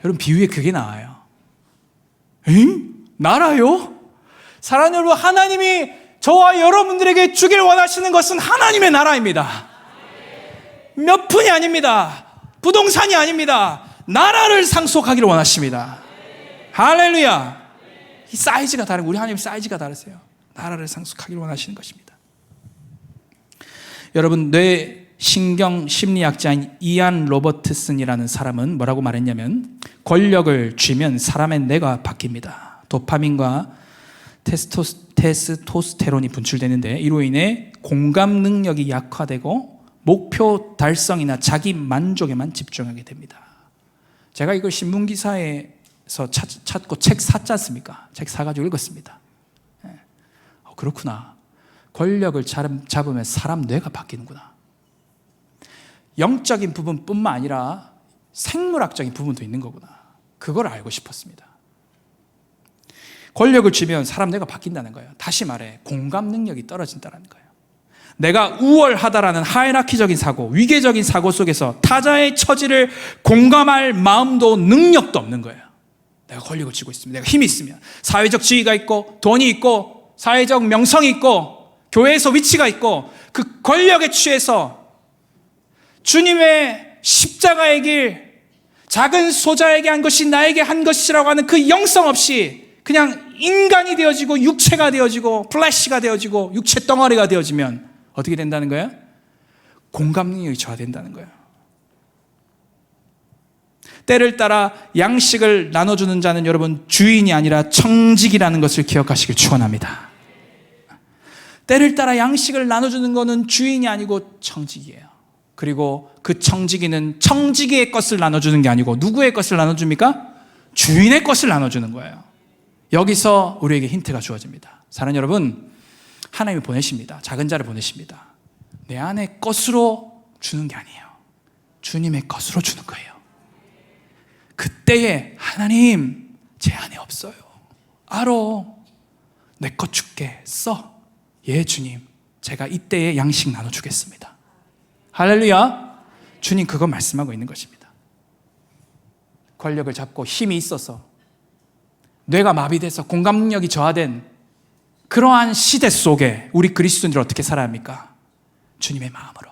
여러분 비유에 그게 나와요. 엥? 나라요? 사랑하는 여러분, 하나님이 저와 여러분들에게 주길 원하시는 것은 하나님의 나라입니다. 몇 푼이 아닙니다. 부동산이 아닙니다. 나라를 상속하기를 원하십니다. 할렐루야. 이 사이즈가 다른, 우리 하나님 사이즈가 다르세요. 나라를 상속하기를 원하시는 것입니다. 여러분, 뇌 신경 심리학자인 이안 로버트슨이라는 사람은 뭐라고 말했냐면, 권력을 쥐면 사람의 뇌가 바뀝니다. 도파민과 테스토스테론이 분출되는데 이로 인해 공감 능력이 약화되고 목표 달성이나 자기 만족에만 집중하게 됩니다. 제가 이걸 신문 기사에서 찾고 책 샀지 않습니까? 책 사가지고 읽었습니다. 그렇구나. 권력을 잡으면 사람 뇌가 바뀌는구나. 영적인 부분뿐만 아니라 생물학적인 부분도 있는 거구나. 그걸 알고 싶었습니다. 권력을 쥐면 사람 뇌가 바뀐다는 거예요. 다시 말해 공감 능력이 떨어진다는 거예요. 내가 우월하다라는 하이라키적인 사고, 위계적인 사고 속에서 타자의 처지를 공감할 마음도 능력도 없는 거예요. 내가 권력을 쥐고 있으면, 내가 힘이 있으면, 사회적 지위가 있고 돈이 있고 사회적 명성이 있고 교회에서 위치가 있고 그 권력에 취해서 주님의 십자가의 길, 작은 소자에게 한 것이 나에게 한 것이라고 하는 그 영성 없이 그냥 인간이 되어지고 육체가 되어지고 플래시가 되어지고 육체 덩어리가 되어지면 어떻게 된다는 거예요? 공감 능력이 저하된다는 거예요. 때를 따라 양식을 나눠주는 자는 여러분 주인이 아니라 청직이라는 것을 기억하시길 축원합니다. 때를 따라 양식을 나눠주는 것은 주인이 아니고 청직이에요. 그리고 그 청지기는 청지기의 것을 나눠주는 게 아니고 누구의 것을 나눠줍니까? 주인의 것을 나눠주는 거예요. 여기서 우리에게 힌트가 주어집니다. 사랑하는 여러분, 하나님이 보내십니다. 작은 자를 보내십니다. 내 안의 것으로 주는 게 아니에요. 주님의 것으로 주는 거예요. 그때에 하나님 제 안에 없어요. 알아. 내 것 줄게. 써. 예 주님, 제가 이때에 양식 나눠주겠습니다. 할렐루야. 주님 그거 말씀하고 있는 것입니다. 권력을 잡고 힘이 있어서 뇌가 마비돼서 공감 능력이 저하된 그러한 시대 속에 우리 그리스도인들 어떻게 살아야 합니까? 주님의 마음으로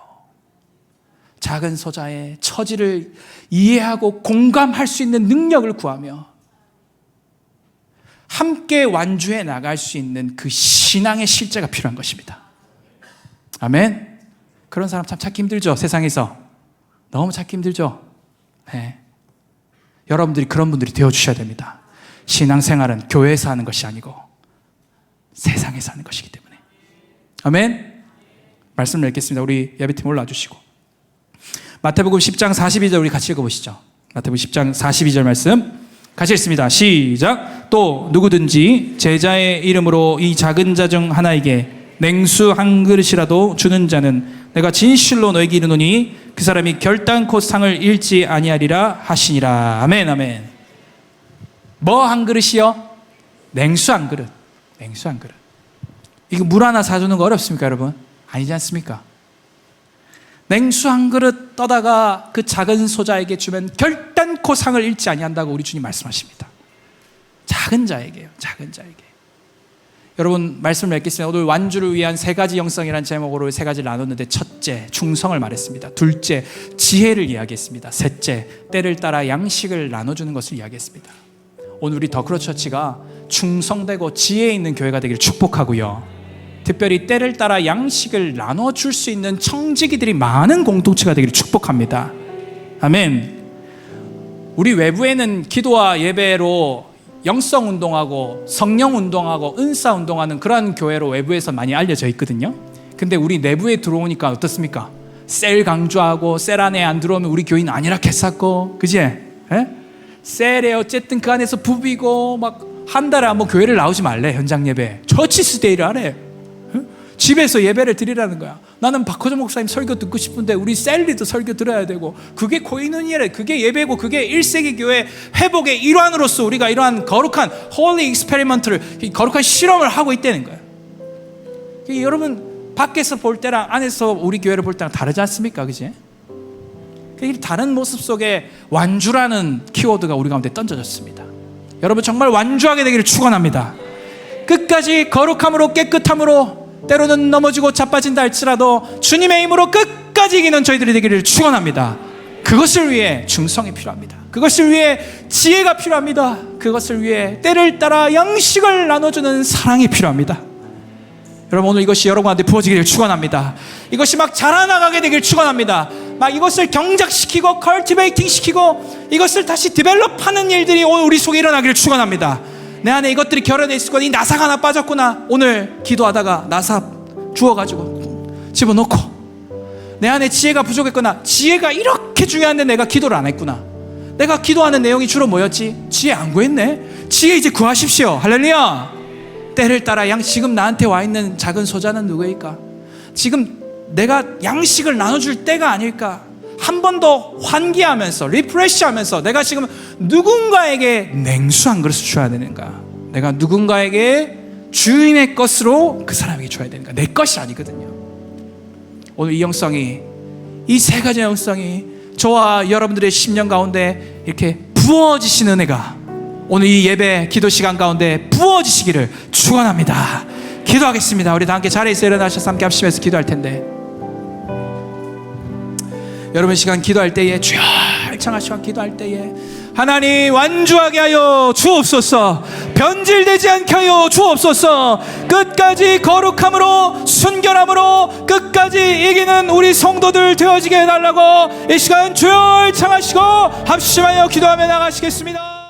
작은 소자의 처지를 이해하고 공감할 수 있는 능력을 구하며 함께 완주해 나갈 수 있는 그 신앙의 실제가 필요한 것입니다. 아멘. 그런 사람 참 찾기 힘들죠. 세상에서 너무 찾기 힘들죠. 네. 여러분들이 그런 분들이 되어주셔야 됩니다. 신앙생활은 교회에서 하는 것이 아니고 세상에서 하는 것이기 때문에. 아멘. 말씀을 읽겠습니다. 우리 예배팀 올라와주시고 마태복음 10장 42절 우리 같이 읽어보시죠. 마태복음 10장 42절 말씀 같이 읽습니다. 시작. 또 누구든지 제자의 이름으로 이 작은 자 중 하나에게 냉수 한 그릇이라도 주는 자는 내가 진실로 너에게 이르노니 그 사람이 결단코 상을 잃지 아니하리라 하시니라. 아멘 아멘. 뭐 한 그릇이요? 냉수 한 그릇. 냉수 한 그릇. 이거 물 하나 사주는 거 어렵습니까 여러분? 아니지 않습니까? 냉수 한 그릇 떠다가 그 작은 소자에게 주면 결단코 상을 잃지 아니한다고 우리 주님 말씀하십니다. 작은 자에게요. 작은 자에게. 여러분 말씀을 읽겠습니다. 오늘 완주를 위한 세 가지 영성이라는 제목으로 세 가지를 나눴는데 첫째 충성을 말했습니다. 둘째 지혜를 이야기했습니다. 셋째 때를 따라 양식을 나눠주는 것을 이야기했습니다. 오늘 우리 더크로처치가 충성되고 지혜 있는 교회가 되기를 축복하고요. 특별히 때를 따라 양식을 나눠줄 수 있는 청지기들이 많은 공동체가 되기를 축복합니다. 아멘. 우리 외부에는 기도와 예배로 영성 운동하고 성령 운동하고 은사 운동하는 그런 교회로 외부에서 많이 알려져 있거든요. 근데 우리 내부에 들어오니까 어떻습니까? 셀 강조하고 셀 안에 안 들어오면 우리 교인 아니라 했었고, 그지? 셀에 어쨌든 그 안에서 부비고 막 한 달에 한번 교회를 나오지 말래. 현장 예배 처치스데이를 하래. 집에서 예배를 드리라는 거야. 나는 박호정 목사님 설교 듣고 싶은데 우리 셀리도 설교 들어야 되고, 그게 코이노니아래, 그게 예배고, 그게 1세기 교회 회복의 일환으로서 우리가 이러한 거룩한 홀리 익스페리먼트를, 거룩한 실험을 하고 있다는 거야. 여러분 밖에서 볼 때랑 안에서 우리 교회를 볼 때랑 다르지 않습니까? 그지? 이 다른 모습 속에 완주라는 키워드가 우리 가운데 던져졌습니다. 여러분 정말 완주하게 되기를 축원합니다. 끝까지 거룩함으로 깨끗함으로, 때로는 넘어지고 자빠진다 할지라도 주님의 힘으로 끝까지 이기는 저희들이 되기를 축원합니다. 그것을 위해 충성이 필요합니다. 그것을 위해 지혜가 필요합니다. 그것을 위해 때를 따라 양식을 나눠주는 사랑이 필요합니다. 여러분 오늘 이것이 여러분한테 부어지기를 축원합니다. 이것이 막 자라나가게 되기를 축원합니다. 막 이것을 경작시키고 컬티베이팅 시키고 이것을 다시 디벨롭하는 일들이 오늘 우리 속에 일어나기를 축원합니다. 내 안에 이것들이 결여돼 있었구나, 이 나사가 하나 빠졌구나. 오늘 기도하다가 나사 주워가지고 집어넣고, 내 안에 지혜가 부족했구나, 지혜가 이렇게 중요한데 내가 기도를 안 했구나. 내가 기도하는 내용이 주로 뭐였지? 지혜 안 구했네. 지혜 이제 구하십시오. 할렐루야. 때를 따라 지금 나한테 와 있는 작은 소자는 누구일까? 지금 내가 양식을 나눠줄 때가 아닐까? 한 번 더 환기하면서 리프레시하면서 내가 지금 누군가에게 냉수 한 그릇을 줘야 되는가? 내가 누군가에게 주인의 것으로 그 사람에게 줘야 되는가? 내 것이 아니거든요. 오늘 이 영성이, 이 세 가지 영성이 저와 여러분들의 10년 가운데 이렇게 부어지시는 은혜가 오늘 이 예배 기도 시간 가운데 부어지시기를 축원합니다. 기도하겠습니다. 우리 다 함께 자리에서 일어나셔서 함께 합심해서 기도할 텐데, 여러분 시간 기도할 때에 주여 청하시고 기도할 때에 하나님 완주하게 하여 주옵소서. 변질되지 않게 하여 주옵소서. 끝까지 거룩함으로 순결함으로 끝까지 이기는 우리 성도들 되어지게 해달라고 이 시간 주여 청하시고 합심하여 기도하며 나가시겠습니다.